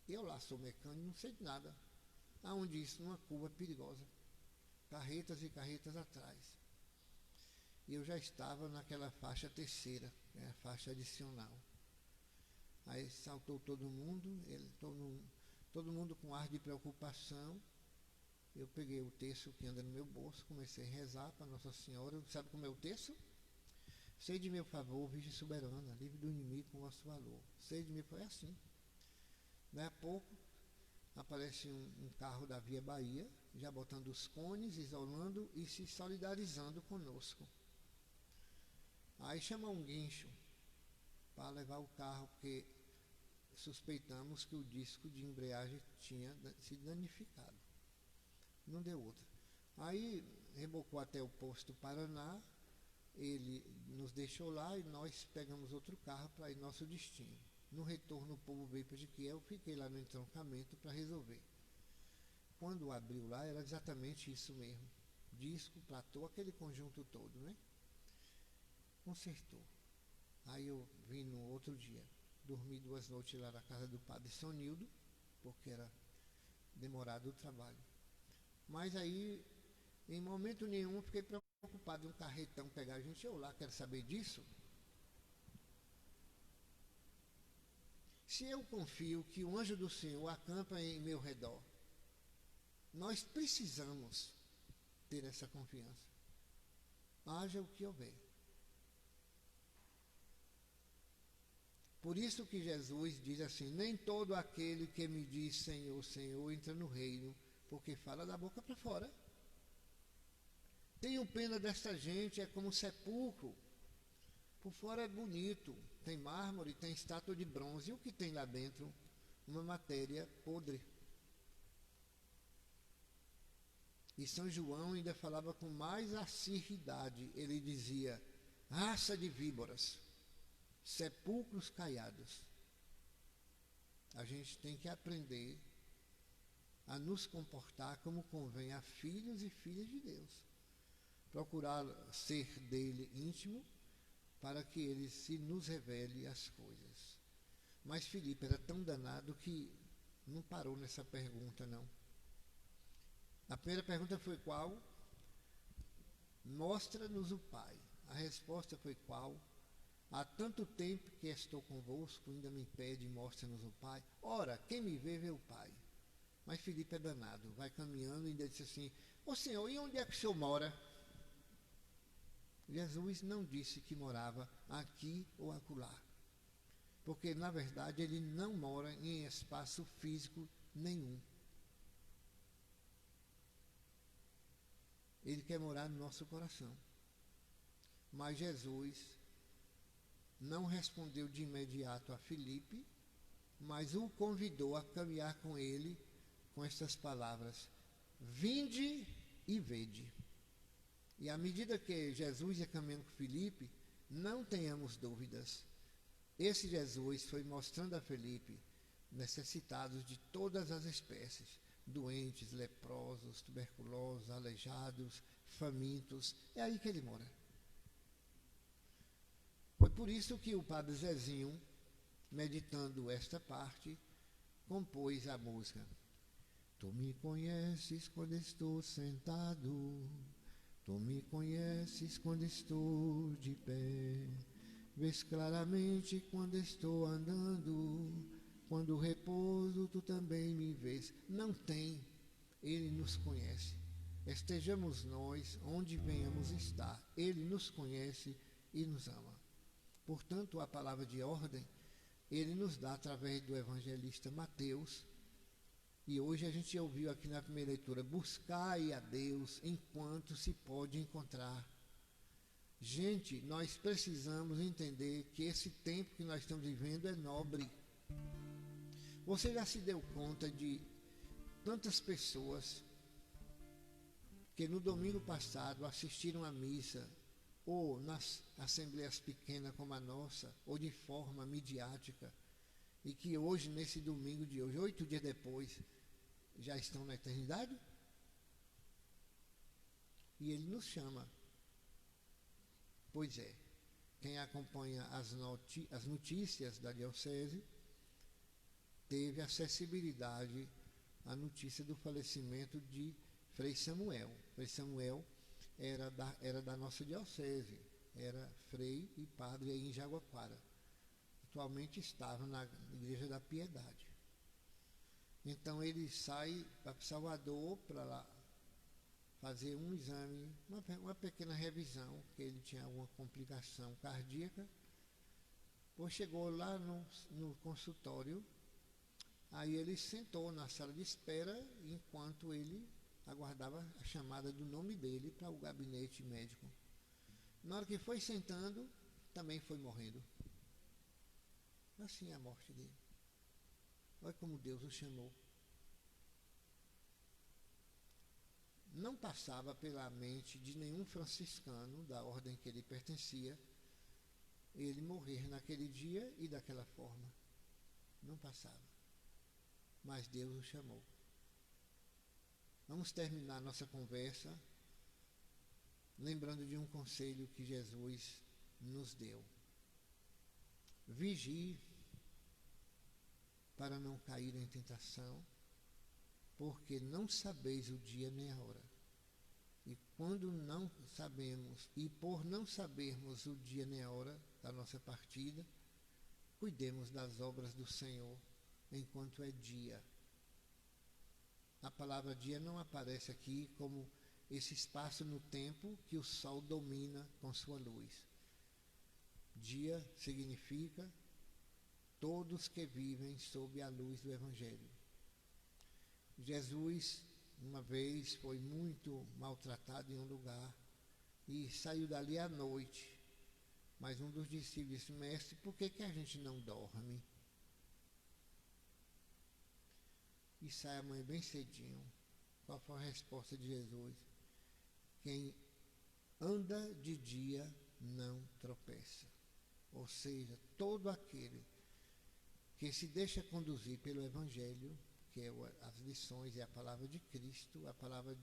Eu lá sou mecânico, não sei de nada. Aonde isso? Numa curva perigosa. Carretas e carretas atrás. E eu já estava naquela faixa terceira, a faixa adicional. Aí saltou todo mundo, todo mundo com ar de preocupação. Eu peguei o terço que anda no meu bolso, comecei a rezar para Nossa Senhora. Sabe como é o terço? Sei de meu favor, Virgem soberana, livre do inimigo com vosso valor. Sei de meu favor, é assim. Daí a pouco aparece um carro da Via Bahia, já botando os cones, isolando e se solidarizando conosco. Aí chama um guincho para levar o carro, porque suspeitamos que o disco de embreagem tinha se danificado. Não deu outra. Aí rebocou até o posto Paraná, ele nos deixou lá e nós pegamos outro carro para ir nosso destino. No retorno o povo veio para Jequié, eu fiquei lá no entroncamento para resolver. Quando abriu lá era exatamente isso mesmo. Disco, platô, aquele conjunto todo, né? Consertou. Aí eu vim no outro dia, dormi 2 noites lá na casa do padre Sonildo, porque era demorado o trabalho. Mas aí, em momento nenhum, fiquei preocupado de um carretão pegar a gente. Eu lá quero saber disso. Se eu confio que o anjo do Senhor acampa em meu redor, nós precisamos ter essa confiança. Haja o que houver. Por isso que Jesus diz assim: nem todo aquele que me diz Senhor, Senhor entra no reino, porque fala da boca para fora. Tenho pena desta gente, é como sepulcro. Por fora é bonito, tem mármore, tem estátua de bronze. E o que tem lá dentro? Uma matéria podre. E São João ainda falava com mais acerridade. Ele dizia: raça de víboras, sepulcros caiados. A gente tem que aprender a nos comportar como convém a filhos e filhas de Deus. Procurar ser dele íntimo, para que ele se nos revele as coisas. Mas Filipe era tão danado que não parou nessa pergunta, não. A primeira pergunta foi qual? Mostra-nos o Pai. A resposta foi qual? Há tanto tempo que estou convosco, ainda me pede, mostra-nos o Pai. Ora, quem me vê, vê o Pai. Mas Filipe é danado, vai caminhando e ainda disse assim: ô Senhor, e onde é que o Senhor mora? Jesus não disse que morava aqui ou acolá, porque na verdade ele não mora em espaço físico nenhum. Ele quer morar no nosso coração. Mas Jesus não respondeu de imediato a Filipe, mas o convidou a caminhar com ele com estas palavras: vinde e vede. E à medida que Jesus ia caminhando com Filipe, não tenhamos dúvidas, esse Jesus foi mostrando a Filipe necessitados de todas as espécies, doentes, leprosos, tuberculosos, aleijados, famintos. É aí que ele mora. Foi por isso que o padre Zezinho, meditando esta parte, compôs a música: tu me conheces quando estou sentado, tu me conheces quando estou de pé, vês claramente quando estou andando, quando repouso tu também me vês. Não tem, ele nos conhece. Estejamos nós onde venhamos estar, ele nos conhece e nos ama. Portanto, a palavra de ordem ele nos dá através do evangelista Mateus. E hoje a gente ouviu aqui na primeira leitura: buscai a Deus enquanto se pode encontrar. Gente, nós precisamos entender que esse tempo que nós estamos vivendo é nobre. Você já se deu conta de tantas pessoas que no domingo passado assistiram à missa, ou nas assembleias pequenas como a nossa, ou de forma midiática, e que hoje, nesse domingo de hoje, 8 dias depois, já estão na eternidade? E ele nos chama. Pois é, quem acompanha as notícias da diocese teve acessibilidade à notícia do falecimento de Frei Samuel. Frei Samuel era da nossa diocese, era frei e padre aí em Jaguaquara. Atualmente estava na Igreja da Piedade. Então ele sai para Salvador para lá fazer um exame, uma pequena revisão, que ele tinha alguma complicação cardíaca. Pois chegou lá no consultório, aí ele sentou na sala de espera enquanto ele aguardava a chamada do nome dele para o gabinete médico. Na hora que foi sentando, também foi morrendo. Assim é a morte dele. Olha como Deus o chamou. Não passava pela mente de nenhum franciscano da ordem que ele pertencia ele morrer naquele dia e daquela forma. Não passava. Mas Deus o chamou. Vamos terminar nossa conversa lembrando de um conselho que Jesus nos deu. Vigie para não cair em tentação, porque não sabeis o dia nem a hora. E quando não sabemos, e por não sabermos o dia nem a hora da nossa partida, cuidemos das obras do Senhor enquanto é dia. A palavra dia não aparece aqui como esse espaço no tempo que o sol domina com sua luz. Dia significa todos que vivem sob a luz do Evangelho. Jesus, uma vez, foi muito maltratado em um lugar e saiu dali à noite. Mas um dos discípulos disse: mestre, por que a gente não dorme? E sai amanhã bem cedinho. Qual foi a resposta de Jesus? Quem anda de dia não tropeça. Ou seja, todo aquele que se deixa conduzir pelo Evangelho, que é as lições e a palavra de Cristo, a palavra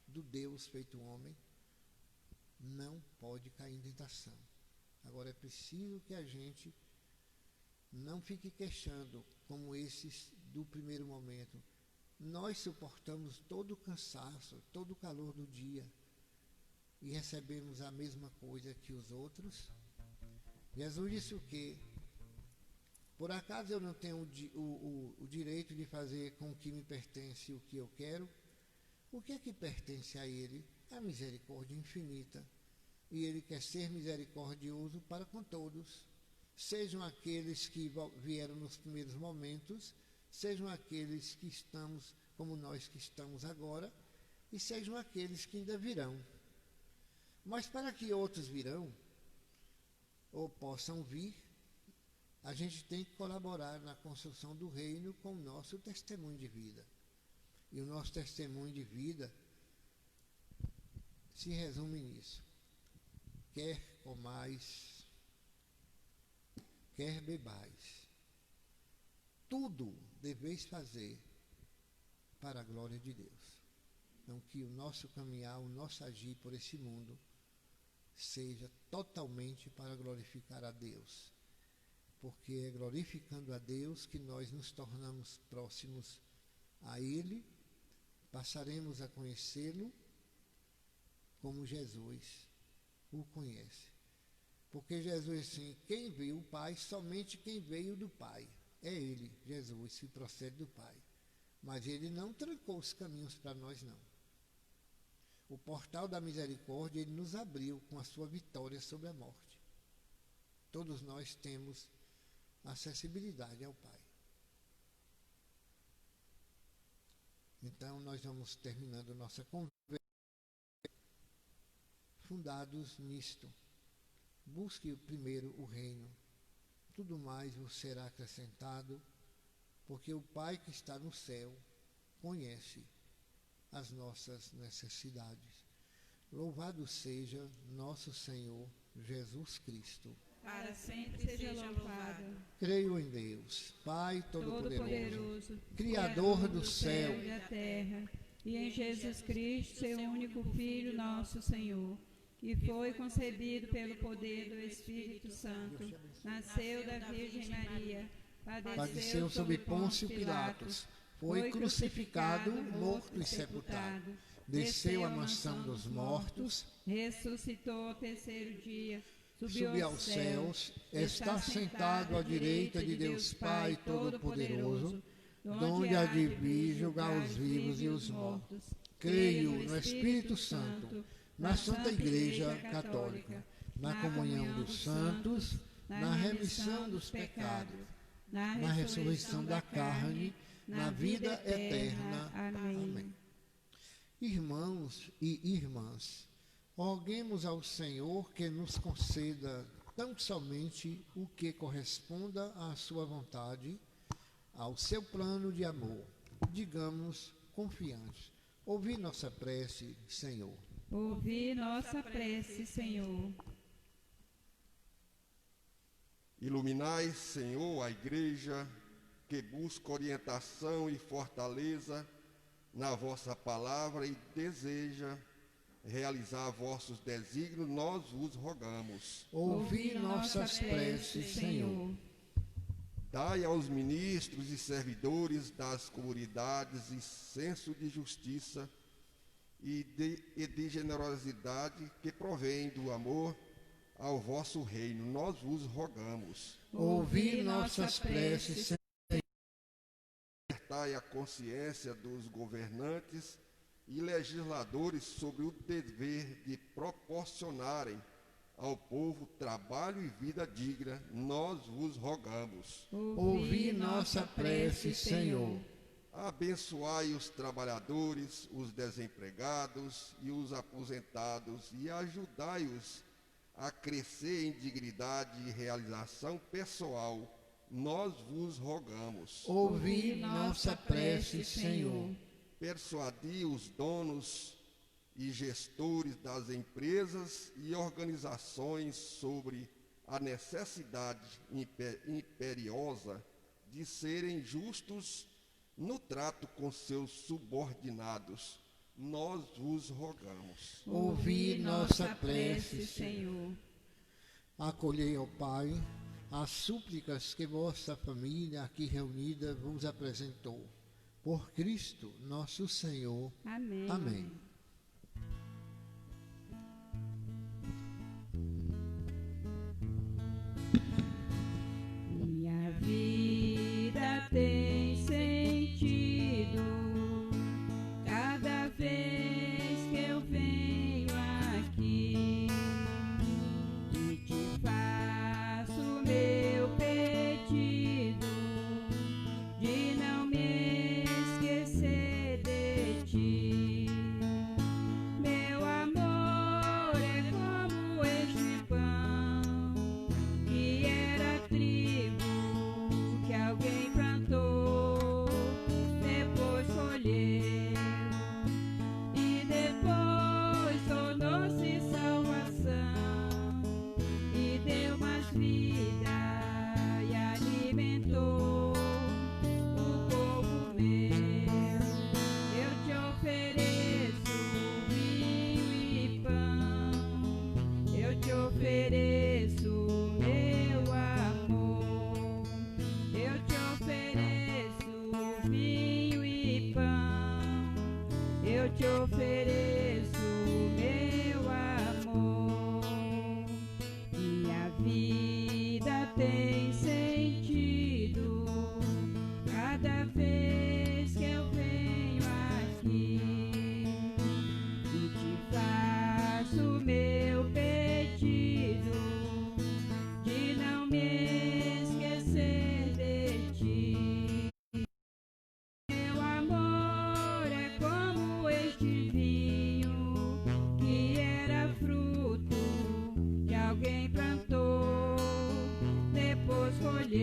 do Deus feito homem, não pode cair em tentação. Agora é preciso que a gente não fique queixando como esses do primeiro momento. Nós suportamos todo o cansaço, todo o calor do dia e recebemos a mesma coisa que os outros. Jesus disse o quê? Por acaso eu não tenho o direito de fazer com o que me pertence o que eu quero? O que é que pertence a ele? A misericórdia infinita. E ele quer ser misericordioso para com todos. Sejam aqueles que vieram nos primeiros momentos, sejam aqueles que estamos como nós que estamos agora, e sejam aqueles que ainda virão. Mas para que outros virão, ou possam vir, a gente tem que colaborar na construção do reino com o nosso testemunho de vida. E o nosso testemunho de vida se resume nisso. Quer comais, quer bebais, tudo deveis fazer para a glória de Deus. Então, que o nosso caminhar, o nosso agir por esse mundo seja totalmente para glorificar a Deus. Porque é glorificando a Deus que nós nos tornamos próximos a Ele, passaremos a conhecê-lo como Jesus o conhece. Porque Jesus, assim, quem viu o Pai, somente quem veio do Pai. É Ele, Jesus, que procede do Pai. Mas Ele não trancou os caminhos para nós, não. O portal da misericórdia, Ele nos abriu com a sua vitória sobre a morte. Todos nós temos acessibilidade ao Pai. Então, nós vamos terminando nossa conversa fundados nisto. Busque primeiro o reino. Tudo mais vos será acrescentado, porque o Pai que está no céu conhece as nossas necessidades. Louvado seja nosso Senhor Jesus Cristo. Para sempre seja louvado. Creio em Deus, Pai Todo-Poderoso, Todo-Poderoso, Criador do céu e da terra, e em Jesus Cristo, seu único Filho, nosso Senhor, que foi concebido pelo poder do Espírito Santo, nasceu da Virgem Maria, padeceu sob Pôncio Pilatos, foi crucificado, morto e sepultado, desceu à mansão dos mortos, ressuscitou ao terceiro dia, subiu aos céus, está sentado à direita de Deus Pai Todo-Poderoso, donde há de vir julgar os vivos e os mortos. Creio no Espírito Santo, na Santa Igreja Católica, na comunhão dos santos, na remissão dos pecados, na ressurreição da carne, na vida eterna. Amém. Irmãos e irmãs, roguemos ao Senhor que nos conceda tão somente o que corresponda à sua vontade, ao seu plano de amor. Digamos confiantes: ouvi nossa prece, Senhor. Ouvi nossa prece, Senhor. Iluminai, Senhor, a igreja que busca orientação e fortaleza na vossa palavra e deseja realizar vossos desígnios, nós vos rogamos. Ouvi nossas preces, Senhor. Dai aos ministros e servidores das comunidades e senso de justiça e de generosidade que provém do amor ao vosso reino, nós vos rogamos. Ouvi nossas preces, Senhor. Despertai a consciência dos governantes e legisladores sobre o dever de proporcionarem ao povo trabalho e vida digna, nós vos rogamos. Ouvi nossa prece, Senhor. Abençoai os trabalhadores, os desempregados e os aposentados e ajudai-os a crescer em dignidade e realização pessoal, nós vos rogamos. Ouvi nossa prece, Senhor. Persuadi os donos e gestores das empresas e organizações sobre a necessidade imperiosa de serem justos no trato com seus subordinados, nós vos rogamos. Ouvi nossa prece, Senhor. Acolhei, ó Pai, as súplicas que vossa família aqui reunida vos apresentou. Por Cristo, nosso Senhor. Amém. Amém. Minha vida tem sentido cada vez que eu venho aqui e te faço meu pedido de não me esquecer de ti. Meu amor é como este pão que era trigo que alguém plantou, depois colheu e depois tornou-se salvação e deu mais vida e alimentou o povo meu. Eu te ofereço vinho e pão, eu te ofereço meu amor, eu te ofereço vinho e pão, eu te ofereço meu amor. Minha vida tem sentido cada vez que eu venho aqui e te faço meu pedido de não me esquecer de ti. Meu amor é como este vinho que era fruto que alguém plantou, depois colheu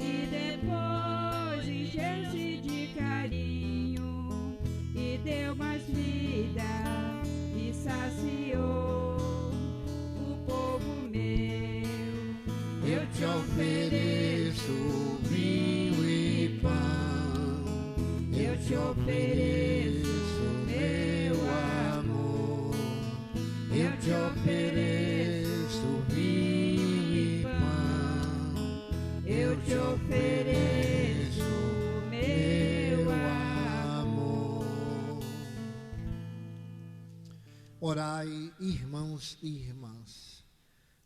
e depois encheu-se de carinho e deu mais vida e saciou o povo meu. Eu te ofereço vinho e pão, eu te ofereço meu amor, eu te ofereço vinho e pão, eu te ofereço meu amor. Orai, irmãos e irmãs,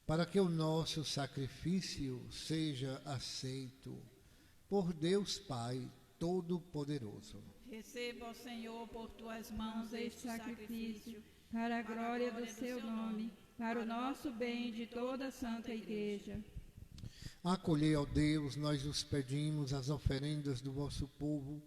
para que o nosso sacrifício seja aceito por Deus Pai Todo-Poderoso. Receba, ó Senhor, por tuas mãos este sacrifício, para a glória do seu nome, para o nosso bem e de toda a Santa Igreja. Acolhei, ó Deus, nós os pedimos as oferendas do vosso povo,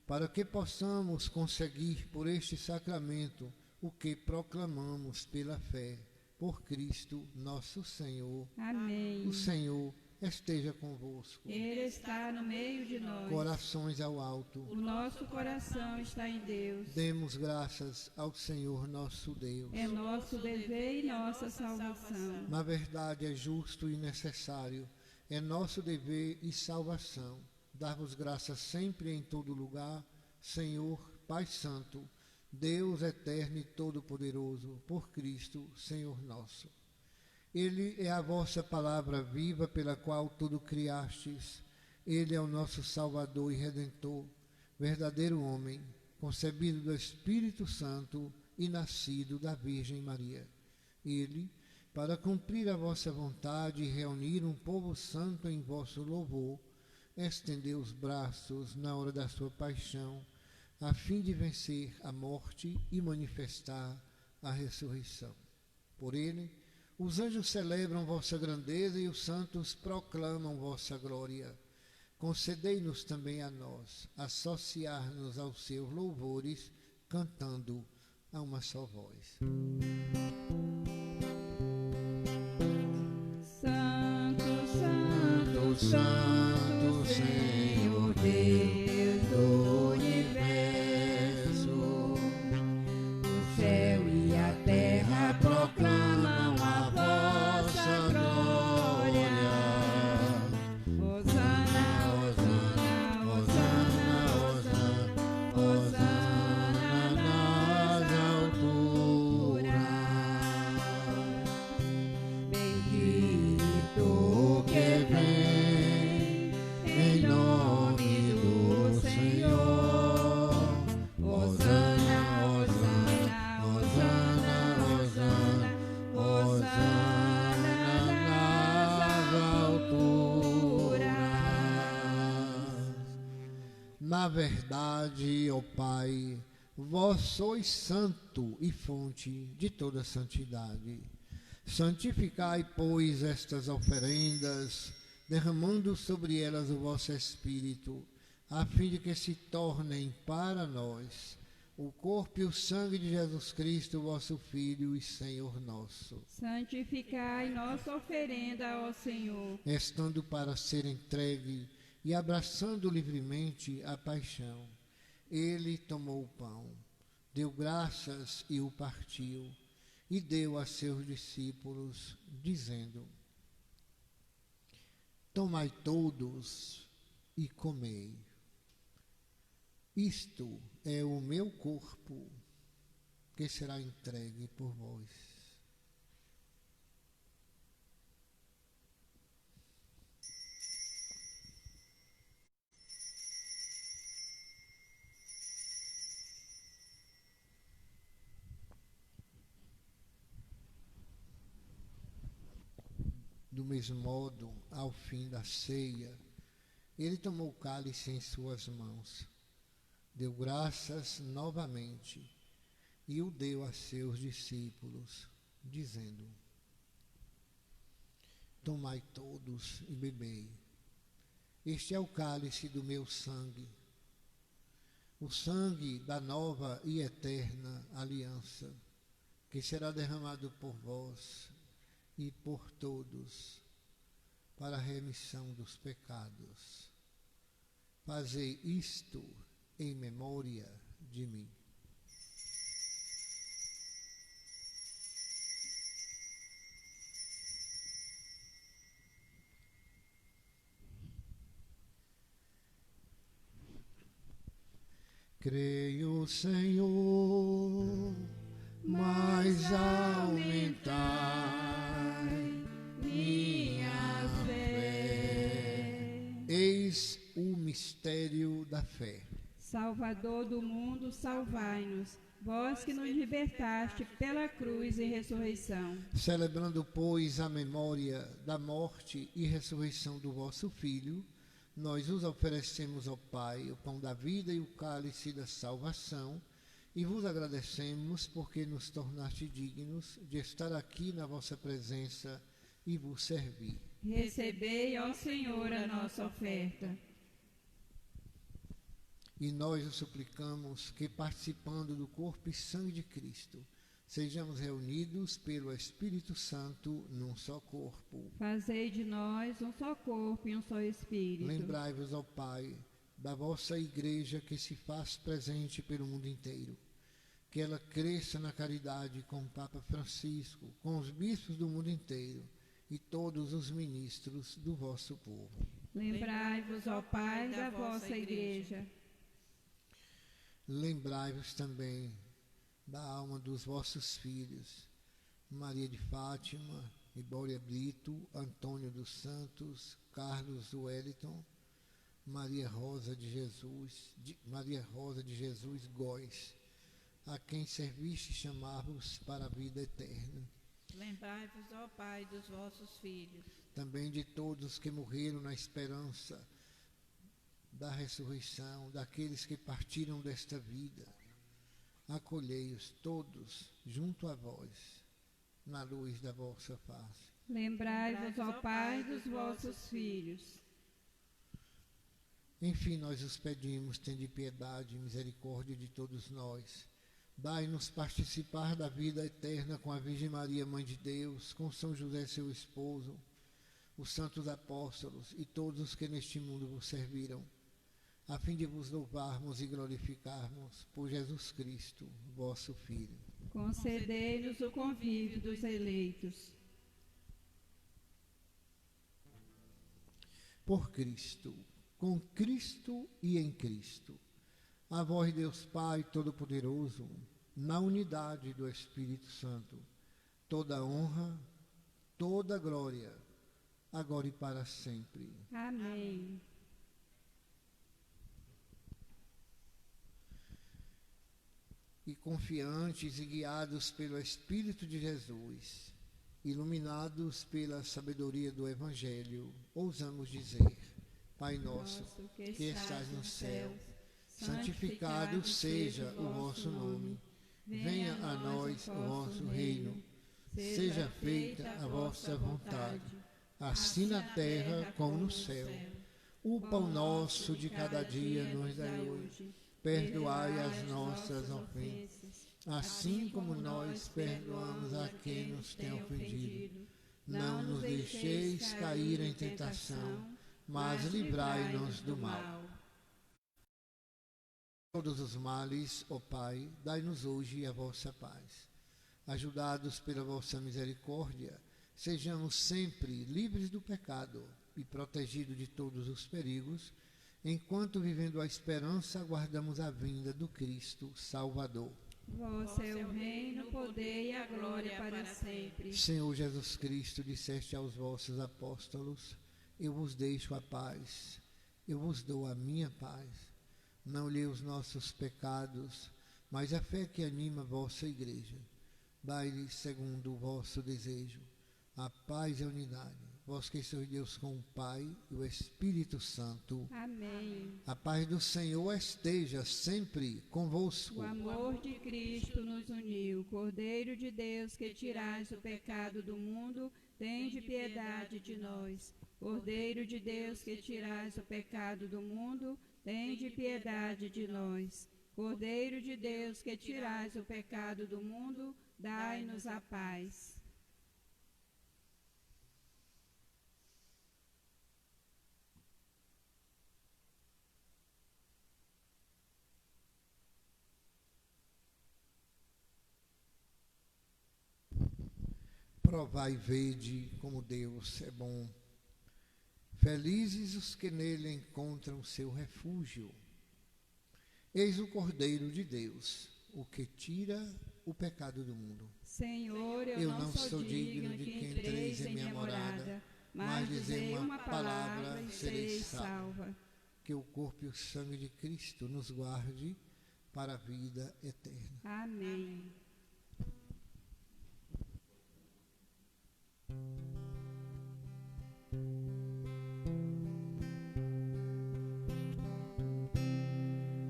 para que possamos conseguir por este sacramento o que proclamamos pela fé. Por Cristo nosso Senhor. Amém. O Senhor esteja convosco. Ele está no meio de nós. Corações ao alto. O nosso coração está em Deus. Demos graças ao Senhor nosso Deus. É nosso dever e nossa salvação. Na verdade, é justo e necessário, é nosso dever e salvação, dar-vos graças sempre e em todo lugar, Senhor, Pai Santo, Deus eterno e todo-poderoso, por Cristo, Senhor nosso. Ele é a vossa palavra viva pela qual tudo criastes. Ele é o nosso Salvador e Redentor, verdadeiro homem, concebido do Espírito Santo e nascido da Virgem Maria. Ele, para cumprir a vossa vontade e reunir um povo santo em vosso louvor, estendeu os braços na hora da sua paixão, a fim de vencer a morte e manifestar a ressurreição. Por ele, os anjos celebram vossa grandeza e os santos proclamam vossa glória. Concedei-nos também a nós associar-nos aos seus louvores, cantando a uma só voz. Santo, Santo, Santo, Senhor Deus do universo, o céu e a terra proclamam a vossa glória. Hosana, Hosana, Hosana, Hosana, Hosana nas alturas. Bendito que vem em nome do Senhor. Hosana, Hosana, Hosana, Hosana, Hosana nas alturas. Na verdade, ó Pai, vós sois santo e fonte de toda santidade. Santificai, pois, estas oferendas, derramando sobre elas o vosso Espírito, a fim de que se tornem para nós o corpo e o sangue de Jesus Cristo, vosso Filho e Senhor nosso, santificai nossa oferenda ao Senhor, estando para ser entregue e abraçando livremente a paixão. Ele tomou o pão, deu graças e o partiu, e deu a seus discípulos, dizendo: tomai todos e comei. Isto é o meu corpo, que será entregue por vós. Do mesmo modo, ao fim da ceia, ele tomou o cálice em suas mãos, deu graças novamente e o deu a seus discípulos, dizendo: tomai todos e bebei. Este é o cálice do meu sangue, o sangue da nova e eterna aliança, que será derramado por vós e por todos, para a remissão dos pecados. Fazei isto em memória de mim. Creio, Senhor, mas aumentai minha fé. Eis o mistério da fé. Salvador do mundo, salvai-nos, vós que nos libertaste pela cruz e ressurreição. Celebrando, pois, a memória da morte e ressurreição do vosso Filho, nós os oferecemos ao Pai o pão da vida e o cálice da salvação, e vos agradecemos porque nos tornaste dignos de estar aqui na vossa presença e vos servir. Recebei, ó Senhor, a nossa oferta. E nós o suplicamos que, participando do corpo e sangue de Cristo, sejamos reunidos pelo Espírito Santo num só corpo. Fazei de nós um só corpo e um só Espírito. Lembrai-vos, ó Pai, da vossa Igreja que se faz presente pelo mundo inteiro. Que ela cresça na caridade com o Papa Francisco, com os bispos do mundo inteiro e todos os ministros do vosso povo. Lembrai-vos, ó Pai, da vossa Igreja. Lembrai-vos também da alma dos vossos filhos, Maria de Fátima, Ibória Brito, Antônio dos Santos, Carlos Wellington, Maria Rosa de Jesus Góes, a quem serviste chamar-vos para a vida eterna. Lembrai-vos, ó Pai, dos vossos filhos. Também de todos que morreram na esperança da ressurreição, daqueles que partiram desta vida. Acolhei-os todos junto a vós, na luz da vossa face. Lembrai-vos, ó Pai, dos vossos filhos. Enfim, nós os pedimos, tende piedade e misericórdia de todos nós. Dai-nos participar da vida eterna com a Virgem Maria, Mãe de Deus, com São José, seu esposo, os santos apóstolos e todos os que neste mundo vos serviram, a fim de vos louvarmos e glorificarmos por Jesus Cristo, vosso Filho. Concedei-nos o convívio dos eleitos. Por Cristo, com Cristo e em Cristo, a vós, Deus Pai Todo-Poderoso, na unidade do Espírito Santo, toda honra, toda glória, agora e para sempre. Amém. E confiantes e guiados pelo Espírito de Jesus, iluminados pela sabedoria do Evangelho, ousamos dizer: Pai nosso, que estás no céu, santificado seja o vosso nome. Venha a nós o vosso reino. Seja feita a vossa vontade, assim na terra como no céu. O pão nosso de cada dia nos dai hoje. Perdoai as nossas ofensas, assim como nós perdoamos a quem nos tem ofendido. Não nos deixeis cair em tentação, mas livrai-nos do mal. Todos os males, ó Pai, dai-nos hoje a vossa paz. Ajudados pela vossa misericórdia, sejamos sempre livres do pecado e protegidos de todos os perigos, enquanto, vivendo a esperança, aguardamos a vinda do Cristo Salvador. Vosso é o reino, o poder e a glória para sempre. Senhor Jesus Cristo, disseste aos vossos apóstolos: eu vos deixo a paz, eu vos dou a minha paz. Não lhe os nossos pecados, mas a fé que anima a vossa igreja. Dai-lhe, segundo o vosso desejo, a paz e a unidade. Vós que sois Deus com o Pai e o Espírito Santo. Amém. A paz do Senhor esteja sempre convosco. O amor de Cristo nos uniu. Cordeiro de Deus, que tirais o pecado do mundo, tende piedade de nós. Cordeiro de Deus, que tirais o pecado do mundo, tende piedade de nós. Cordeiro de Deus, que tirais o pecado do mundo, dai-nos a paz. Provai e vede como Deus é bom. Felizes os que nele encontram seu refúgio. Eis o Cordeiro de Deus, o que tira o pecado do mundo. Senhor, eu não sou digno de que entreis em minha morada, mas dizei uma palavra e sereis salva. Que o corpo e o sangue de Cristo nos guarde para a vida eterna. Amém.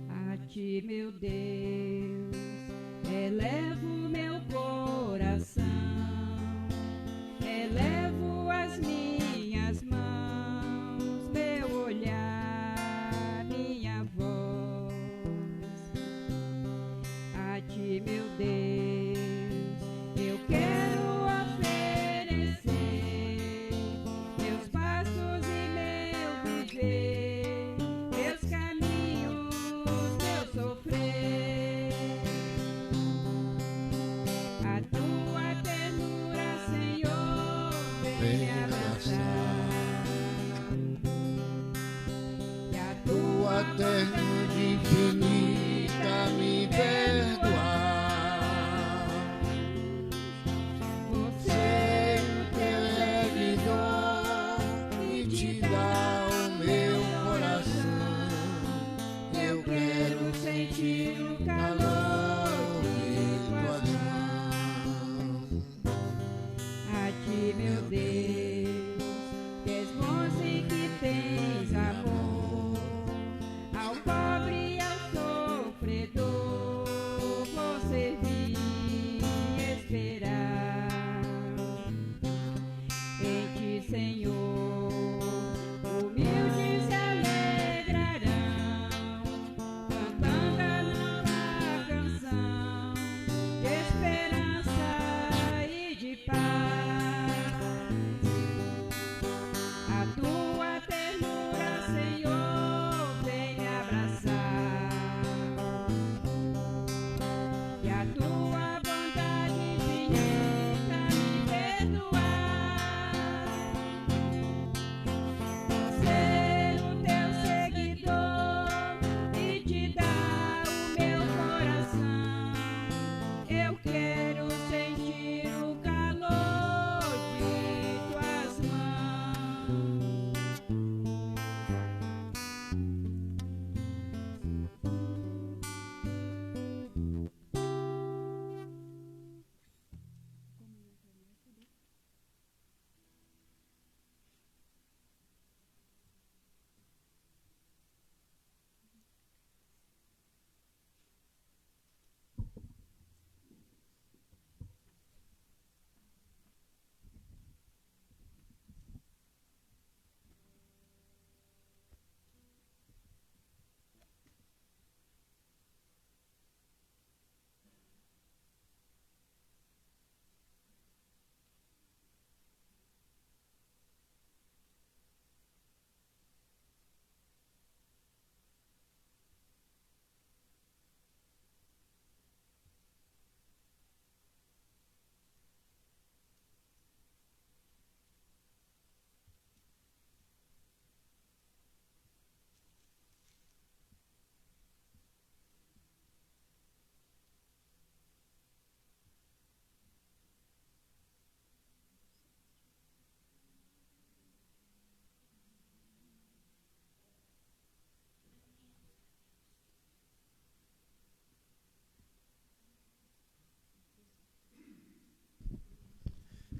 A ti, meu Deus, elevo meu coração, elevo as minhas mãos, meu olhar, minha voz. A ti, meu Deus, servir e esperar em ti, Senhor. Humildes se alegrarão, cantando a nova canção de esperança e de paz. A tua ternura, Senhor, vem me abraçar, e a tua bondade infinita me perdoar. Ser o teu seguidor e te dar o meu coração. Eu quero sentir o calor de tuas mãos.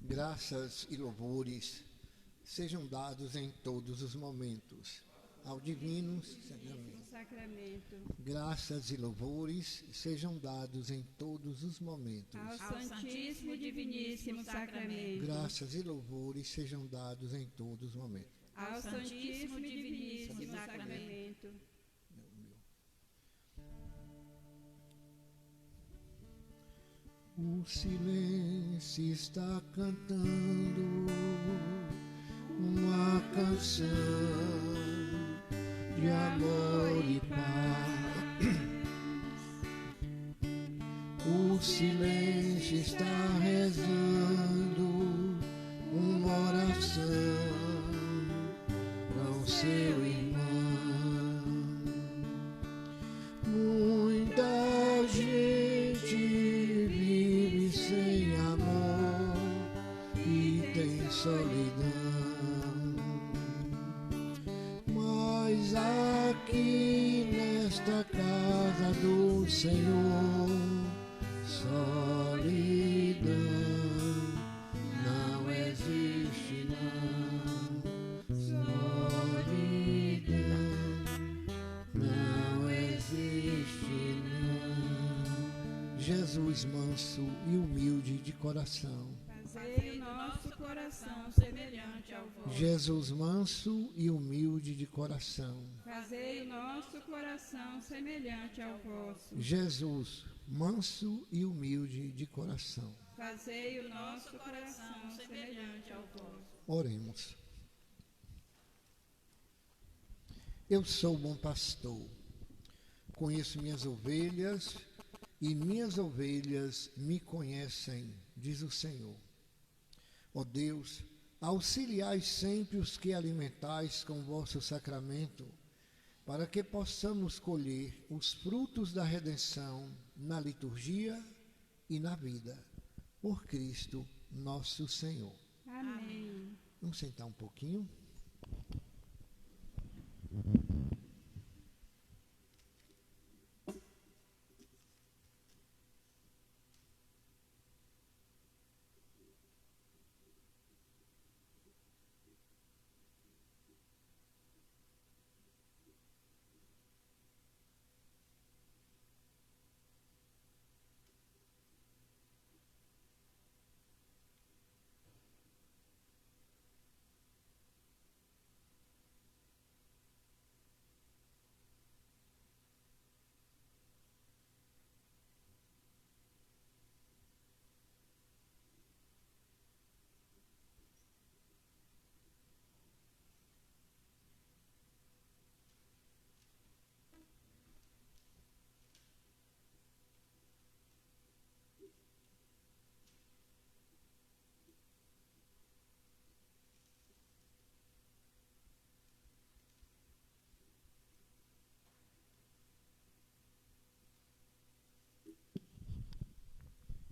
Graças e louvores sejam dados em todos os momentos ao divino sacramento. Sacramento. Graças e louvores sejam dados em todos os momentos Ao Santíssimo Diviníssimo Sacramento. Graças e louvores sejam dados em todos os momentos. Ao Santíssimo Diviníssimo Sacramento. O silêncio está cantando uma canção de amor e paz. O silêncio está rezando uma oração para o seu irmão. Muita gente vive sem amor e tem solidão, mas aqui nesta casa do Senhor, solidão não existe não, solidão não existe não. Jesus manso e humilde de coração, Fazei o nosso coração semelhante ao vosso. Jesus manso e humilde de coração, Fazei o nosso coração semelhante ao vosso. Jesus manso e humilde de coração. Fazei o nosso coração semelhante ao vosso. Oremos. Eu sou o bom pastor, conheço minhas ovelhas e minhas ovelhas me conhecem, diz o Senhor. Ó Deus, auxiliai sempre os que alimentais com o vosso sacramento, para que possamos colher os frutos da redenção na liturgia e na vida. Por Cristo nosso Senhor. Amém. Vamos sentar um pouquinho.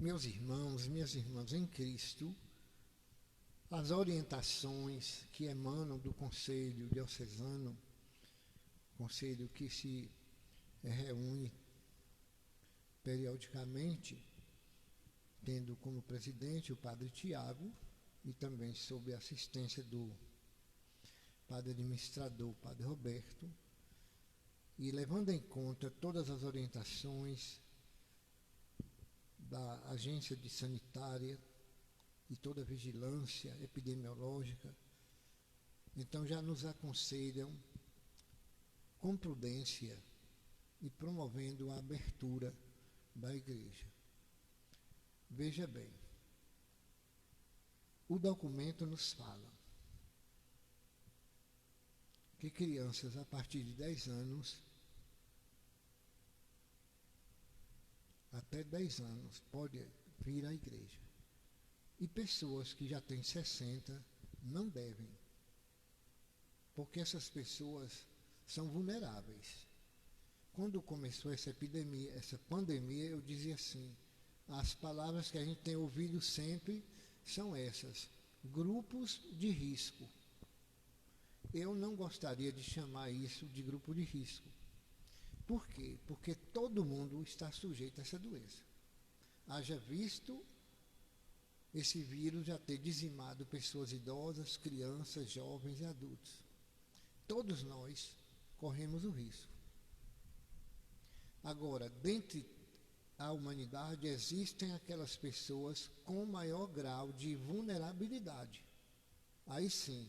Meus irmãos, minhas irmãs em Cristo, as orientações que emanam do Conselho Diocesano, conselho que se reúne periodicamente, tendo como presidente o Padre Tiago e também sob a assistência do Padre Administrador, Padre Roberto, e levando em conta todas as orientações da agência de sanitária e toda a vigilância epidemiológica, então já nos aconselham com prudência e promovendo a abertura da igreja. Veja bem, o documento nos fala que crianças a partir de 10 anos até 10 anos pode vir à igreja. E pessoas que já têm 60 não devem, porque essas pessoas são vulneráveis. Quando começou essa epidemia, essa pandemia, eu dizia assim, as palavras que a gente tem ouvido sempre são essas: grupos de risco. Eu não gostaria de chamar isso de grupo de risco. Por quê? Porque todo mundo está sujeito a essa doença. Haja visto esse vírus já ter dizimado pessoas idosas, crianças, jovens e adultos. Todos nós corremos o risco. Agora, dentre a humanidade, existem aquelas pessoas com maior grau de vulnerabilidade. Aí sim,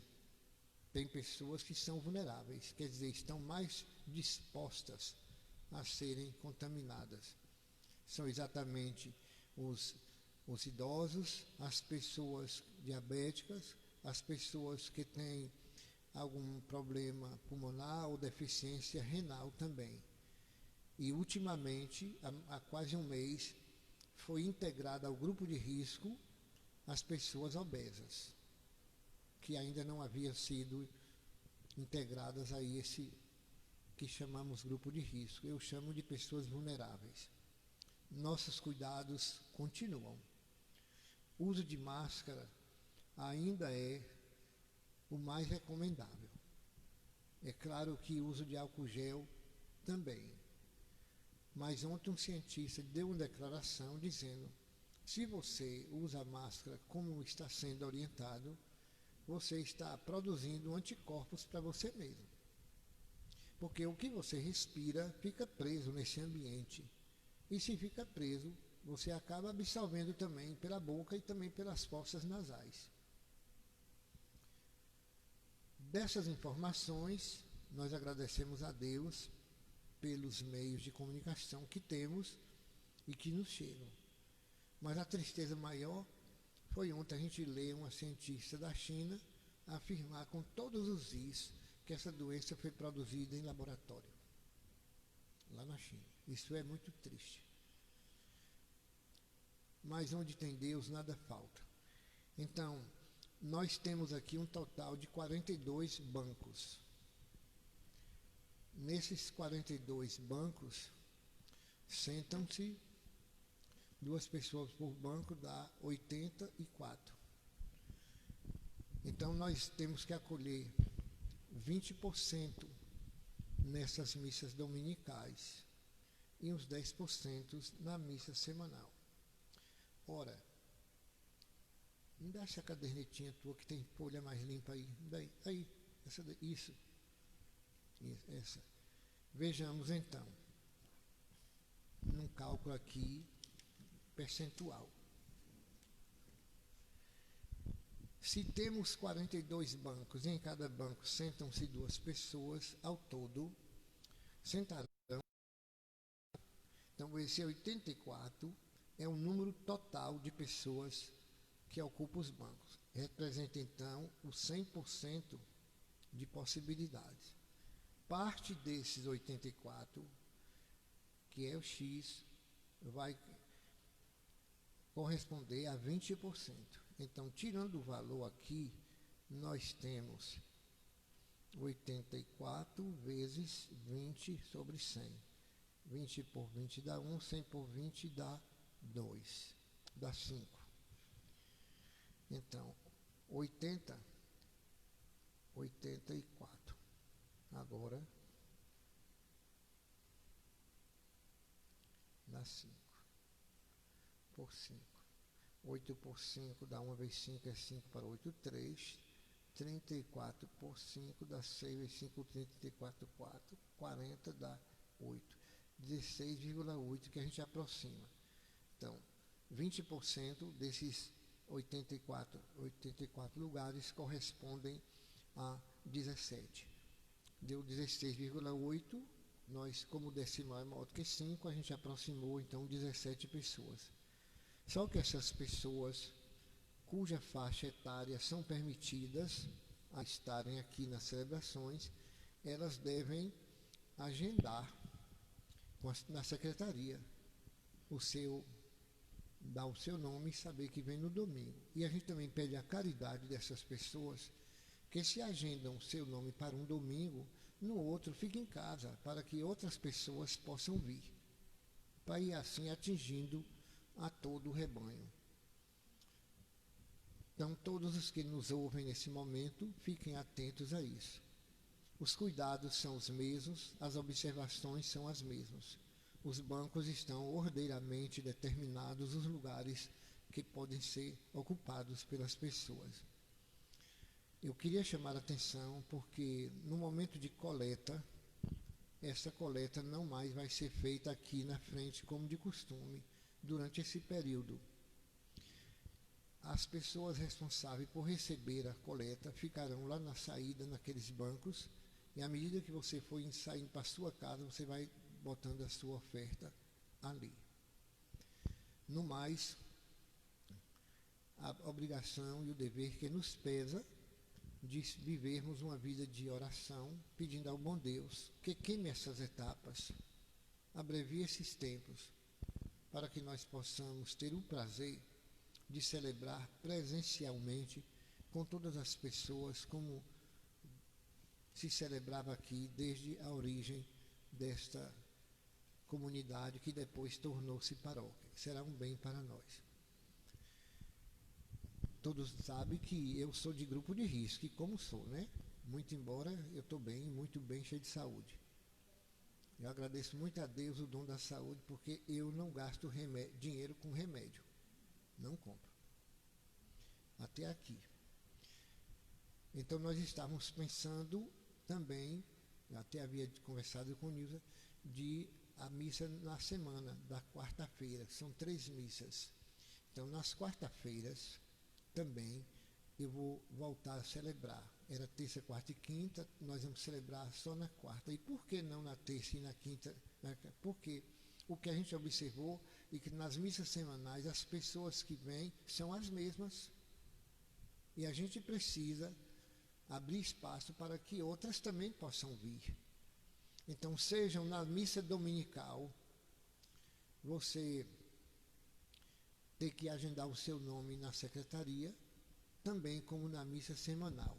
tem pessoas que são vulneráveis, quer dizer, estão mais dispostas a serem contaminadas. São exatamente os idosos, as pessoas diabéticas, as pessoas que têm algum problema pulmonar ou deficiência renal também. E ultimamente, há quase um mês, foi integrada ao grupo de risco as pessoas obesas, que ainda não haviam sido integradas a esse que chamamos grupo de risco. Eu chamo de pessoas vulneráveis. Nossos cuidados continuam. O uso de máscara ainda é o mais recomendável. É claro que o uso de álcool gel também. Mas ontem um cientista deu uma declaração dizendo: se você usa máscara como está sendo orientado, você está produzindo anticorpos para você mesmo. Porque o que você respira fica preso nesse ambiente. E se fica preso, você acaba absorvendo também pela boca e também pelas fossas nasais. Dessas informações, nós agradecemos a Deus pelos meios de comunicação que temos e que nos chegam. Mas a tristeza maior foi ontem a gente ler uma cientista da China afirmar com todos os is que essa doença foi produzida em laboratório, lá na China. Isso é muito triste. Mas onde tem Deus, nada falta. Então, nós temos aqui um total de 42 bancos. Nesses 42 bancos, sentam-se 2 pessoas por banco, dá 84. Então, nós temos que acolher 20% nessas missas dominicais e uns 10% na missa semanal. Ora, me dá essa cadernetinha tua que tem folha mais limpa aí. Daí, aí, isso. Essa. Vejamos então, num cálculo aqui, percentual. Se temos 42 bancos, e em cada banco sentam-se 2 pessoas, ao todo, sentarão. Então, esse 84 é o número total de pessoas que ocupam os bancos. Representa, então, o 100% de possibilidades. Parte desses 84, que é o X, vai corresponder a 20%. Então, tirando o valor aqui, nós temos 84 vezes 20 sobre 100. 20 por 20 dá 1, 100 por 20 dá 2. dá 5. Então, 80, 84. Agora, dá 5. Por 5. 8 por 5 dá 1 vezes 5 é 5 para 8, 3. 34 por 5 dá 6 vezes 5, 34, 4. 40 dá 8. 16,8 que a gente aproxima. Então, 20% desses 84 lugares correspondem a 17. Deu 16,8. Nós, como o decimal é maior do que 5, a gente aproximou, então, 17 pessoas. Só que essas pessoas, cuja faixa etária são permitidas a estarem aqui nas celebrações, elas devem agendar na secretaria dar o seu nome e saber que vem no domingo. E a gente também pede a caridade dessas pessoas que se agendam o seu nome para um domingo, no outro fique em casa, para que outras pessoas possam vir, para ir assim atingindo a todo o rebanho. Então, todos os que nos ouvem nesse momento, fiquem atentos a isso. Os cuidados são os mesmos, as observações são as mesmas. Os bancos estão ordeiramente determinados os lugares que podem ser ocupados pelas pessoas. Eu queria chamar a atenção porque no momento de coleta, essa coleta não mais vai ser feita aqui na frente como de costume durante esse período. As pessoas responsáveis por receber a coleta ficarão lá na saída, naqueles bancos, e à medida que você for saindo para a sua casa, você vai botando a sua oferta ali. No mais, a obrigação e o dever que nos pesa de vivermos uma vida de oração, pedindo ao bom Deus que queime essas etapas, abrevie esses tempos, para que nós possamos ter o prazer de celebrar presencialmente com todas as pessoas, como se celebrava aqui desde a origem desta comunidade, que depois tornou-se paróquia. Será um bem para nós. Todos sabem que eu sou de grupo de risco, e como sou, né? Muito embora eu estou bem, muito bem, cheio de saúde. Eu agradeço muito a Deus o dom da saúde, porque eu não gasto dinheiro com remédio. Não compro. Até aqui. Então nós estávamos pensando também, eu até havia conversado com o Nilza, de a missa na semana, da quarta-feira. São 3 missas. Então nas quarta-feiras também eu vou voltar a celebrar. Era terça, quarta e quinta, nós vamos celebrar só na quarta. E por que não na terça e na quinta? Porque o que a gente observou é que nas missas semanais as pessoas que vêm são as mesmas. E a gente precisa abrir espaço para que outras também possam vir. Então, sejam na missa dominical, você ter que agendar o seu nome na secretaria, também como na missa semanal.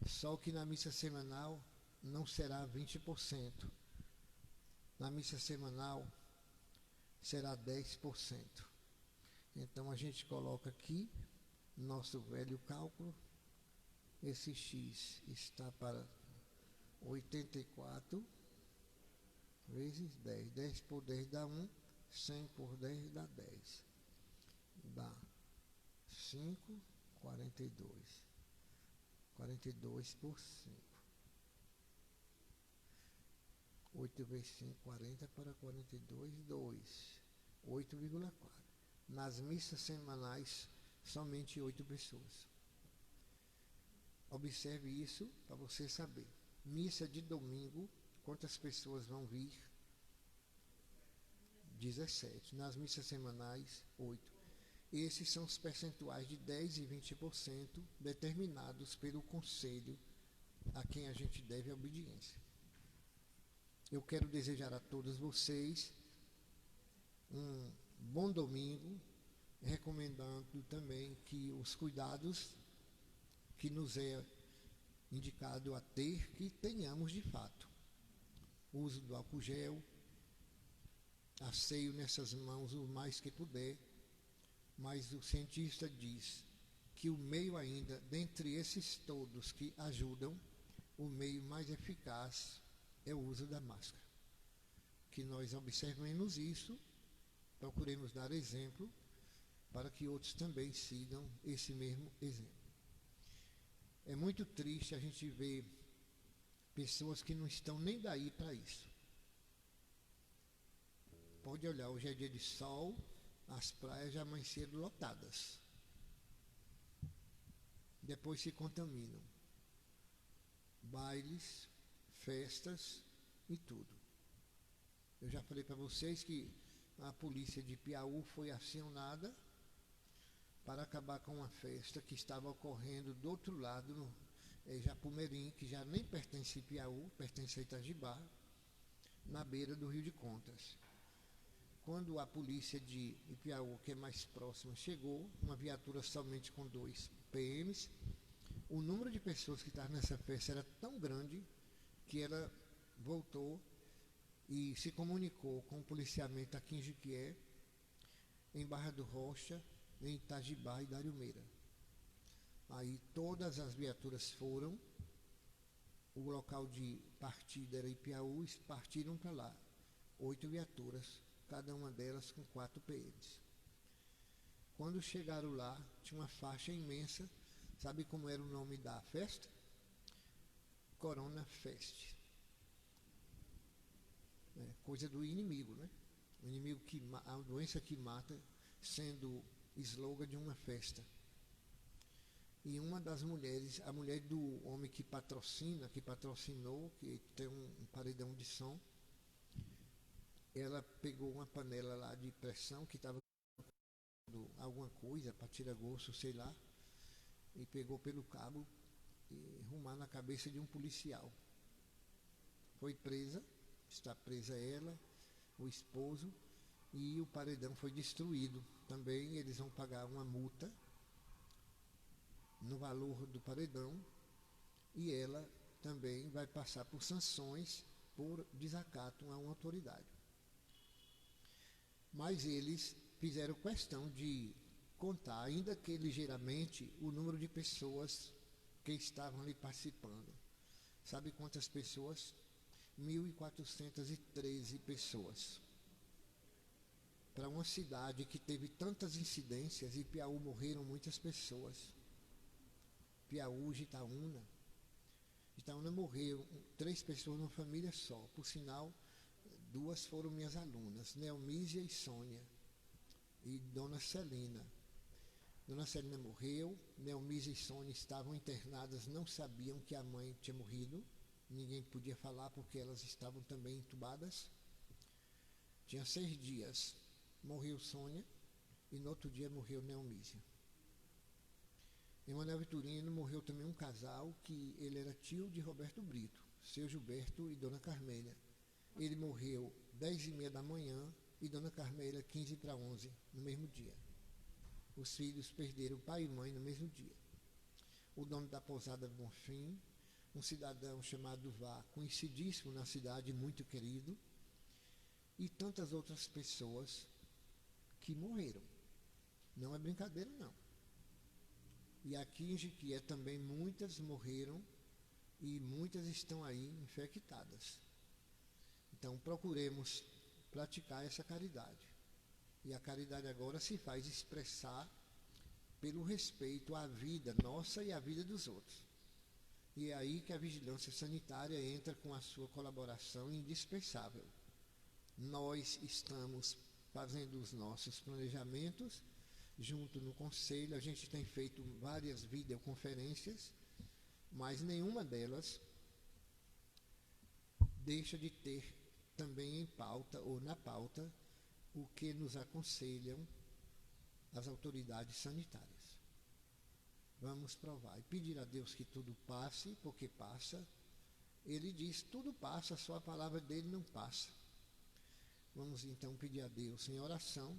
Só que na missa semanal não será 20%. Na missa semanal será 10%. Então a gente coloca aqui nosso velho cálculo. Esse X está para 84 vezes 10. 10 por 10 dá 1, 100 por 10 dá 10. Dá 5, 42. 42 por 5. 8 vezes 5, 40 para 42, 2. 8,4. Nas missas semanais, somente 8 pessoas. Observe isso para você saber. Missa de domingo, quantas pessoas vão vir? 17. Nas missas semanais, 8. Esses são os percentuais de 10% e 20% determinados pelo conselho a quem a gente deve a obediência. Eu quero desejar a todos vocês um bom domingo, recomendando também que os cuidados que nos é indicado a ter, que tenhamos de fato. O uso do álcool gel, asseio nessas mãos o mais que puder, Mas o cientista diz que o meio ainda, dentre esses todos que ajudam, o meio mais eficaz é o uso da máscara. Que nós observemos isso, procuremos dar exemplo, para que outros também sigam esse mesmo exemplo. É muito triste a gente ver pessoas que não estão nem daí para isso. Pode olhar, hoje é dia de sol, as praias já amanheceram lotadas. Depois se contaminam. Bailes, festas e tudo. Eu já falei para vocês que a polícia de Piauí foi acionada para acabar com uma festa que estava ocorrendo do outro lado, no Japumerim, que já nem pertence a Piauí, pertence a Itajibá, na beira do Rio de Contas. Quando a polícia de Piauí, que é mais próxima, chegou, uma viatura somente com 2 PMs, o número de pessoas que estavam nessa festa era tão grande que ela voltou e se comunicou com o policiamento aqui em Jequié, em Barra do Rocha, em Itajibá e Dariumeira. Aí todas as viaturas foram, o local de partida era Ipiaú, partiram para lá. 8 viaturas, cada uma delas com 4 PMs. Quando chegaram lá, tinha uma faixa imensa. Sabe como era o nome da festa? Corona Fest. Coisa do inimigo, né? O inimigo a doença que mata, sendo slogan de uma festa. E uma das mulheres, a mulher do homem que patrocinou, que tem um paredão de som, ela pegou uma panela lá de pressão que estava alguma coisa para tirar gosto, sei lá, e pegou pelo cabo e arrumar na cabeça de um policial. Foi presa, está presa ela, o esposo, e o paredão foi destruído. Também eles vão pagar uma multa no valor do paredão e ela também vai passar por sanções por desacato a uma autoridade. Mas eles fizeram questão de contar, ainda que ligeiramente, o número de pessoas que estavam ali participando. Sabe quantas pessoas? 1.413 pessoas. Para uma cidade que teve tantas incidências, e Piauí morreram muitas pessoas. Piauí, Itaúna. Itaúna morreram 3 pessoas numa família só. Por sinal, 2 foram minhas alunas, Neomísia e Sônia, e Dona Celina. Dona Celina morreu, Neomísia e Sônia estavam internadas, não sabiam que a mãe tinha morrido, ninguém podia falar porque elas estavam também entubadas. Tinha 6 dias, morreu Sônia, e no outro dia morreu Neomísia. Em Manuel Vitorino morreu também um casal que ele era tio de Roberto Brito, seu Gilberto e Dona Carmélia. Ele morreu 10h30 da manhã e Dona Carmélia 11h, no mesmo dia. Os filhos perderam pai e mãe no mesmo dia. O dono da pousada Bonfim, um cidadão chamado Vá, conhecidíssimo na cidade, muito querido, e tantas outras pessoas que morreram. Não é brincadeira, não. E aqui em Jequié também muitas morreram e muitas estão aí infectadas. Então procuremos praticar essa caridade. E a caridade agora se faz expressar pelo respeito à vida nossa e à vida dos outros. E é aí que a vigilância sanitária entra com a sua colaboração indispensável. Nós estamos fazendo os nossos planejamentos, junto no conselho, a gente tem feito várias videoconferências, mas nenhuma delas deixa de ter também em pauta ou na pauta o que nos aconselham as autoridades sanitárias. Vamos provar e pedir a Deus que tudo passe, porque passa. Ele diz, tudo passa, só a palavra dele não passa. Vamos então pedir a Deus em oração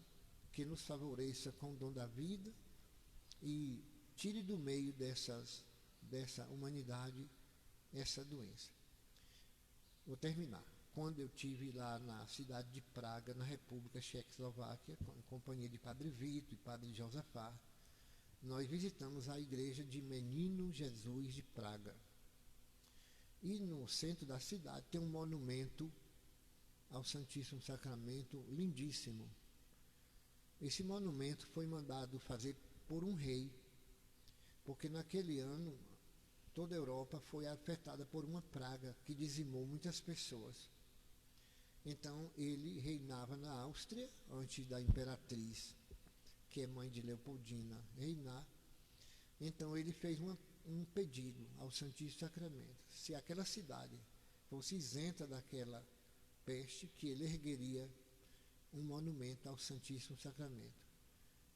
que nos favoreça com o dom da vida e tire do meio dessa humanidade essa doença. Vou terminar. quando eu tive lá na cidade de Praga, na República Tchecoslováquia, em companhia de Padre Vito e Padre Josafá, nós visitamos a igreja de Menino Jesus de Praga. E no centro da cidade tem um monumento ao Santíssimo Sacramento lindíssimo. Esse monumento foi mandado fazer por um rei, porque naquele ano toda a Europa foi afetada por uma praga que dizimou muitas pessoas. Então ele reinava na Áustria, antes da imperatriz, que é mãe de Leopoldina, reinar. Então ele fez um pedido ao Santíssimo Sacramento. Se aquela cidade fosse isenta daquela peste, que ele ergueria um monumento ao Santíssimo Sacramento.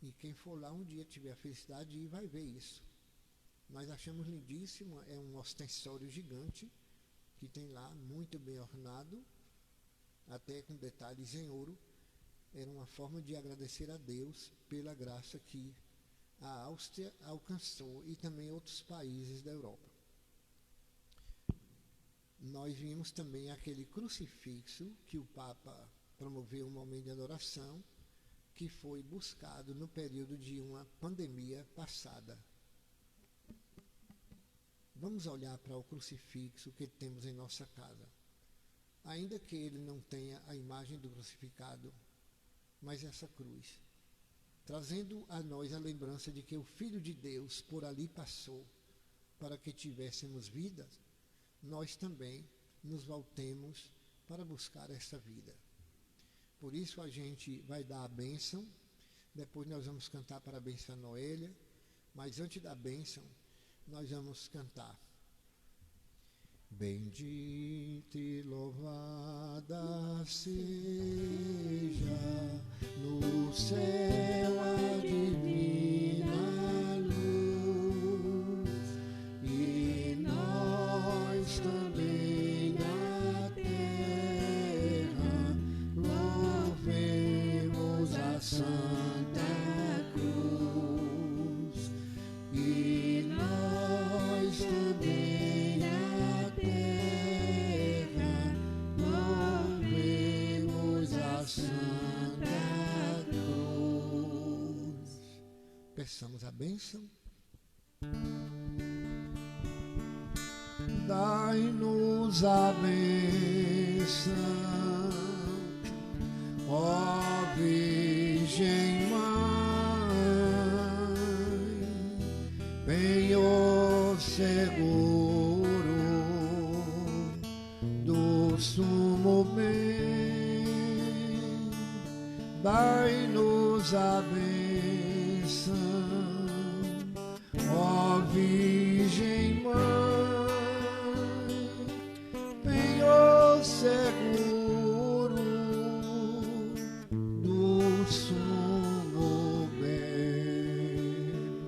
E quem for lá um dia tiver a felicidade de ir, vai ver isso. Nós achamos lindíssimo, é um ostensório gigante que tem lá, muito bem ornado, até com detalhes em ouro. Era uma forma de agradecer a Deus pela graça que a Áustria alcançou e também outros países da Europa. Nós vimos também aquele crucifixo que o Papa promoveu um momento de adoração, que foi buscado no período de uma pandemia passada. Vamos olhar para o crucifixo que temos em nossa casa. Ainda que ele não tenha a imagem do crucificado, mas essa cruz, trazendo a nós a lembrança de que o Filho de Deus por ali passou para que tivéssemos vida, nós também nos voltemos para buscar essa vida. Por isso a gente vai dar a bênção, depois nós vamos cantar parabéns a Noélia, mas antes da bênção, nós vamos cantar. Bendita e louvada seja no céu a divina luz, e nós também na terra louvemos a Santa Cruz, e nós também na terra louvemos a Santa Cruz. Peçamos a bênção. Dai-nos a bênção, ó Virgem Mãe, penhor seguro do sumo bem. Dai-nos a bênção, ó Virgem Mãe, penhor seguro do sumo bem.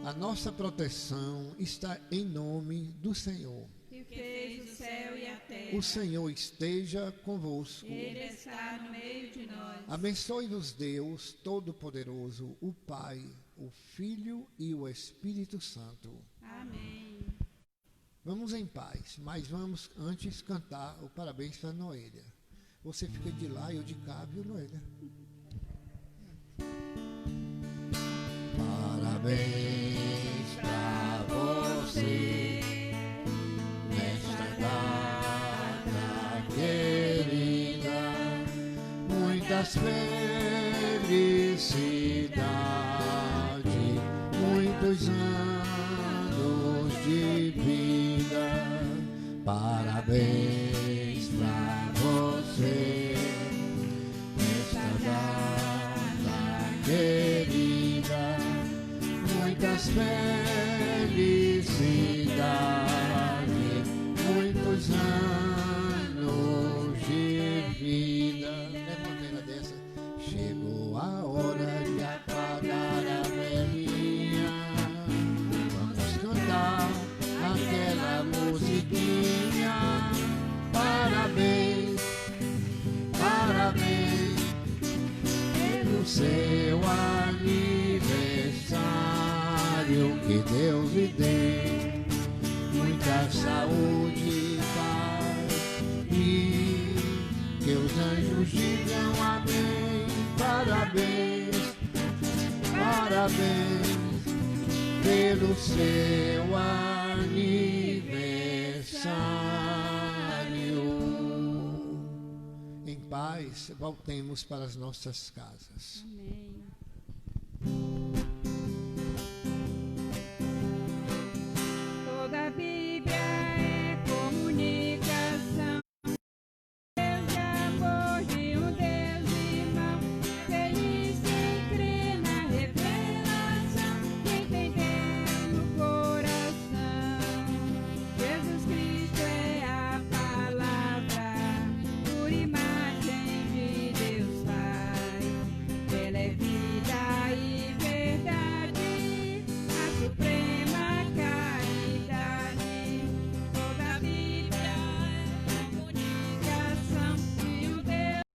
A nossa proteção está em nome do Senhor. Que fez o céu e a terra. O Senhor esteja convosco. Ele está no meio de nós. Abençoe-vos Deus Todo-Poderoso, o Pai, o Filho e o Espírito Santo. Amém. Vamos em paz, mas vamos antes cantar o parabéns para Noélia. Você fica de lá e eu de cá, viu, Noélia? Parabéns para você nesta data querida, muitas felicidades, muitos anos de vida. Parabéns pra você nesta data querida, muitas felicidades, muitos anos de vida. Leva uma vela dessa. Chegou a hora de apagar a velhinha, vamos cantar aquela musiquinha. Parabéns, parabéns pelo seu aniversário, que Deus lhe dê muita saúde, paz e parabéns, parabéns pelo seu aniversário. Em paz, voltemos para as nossas casas. Amém.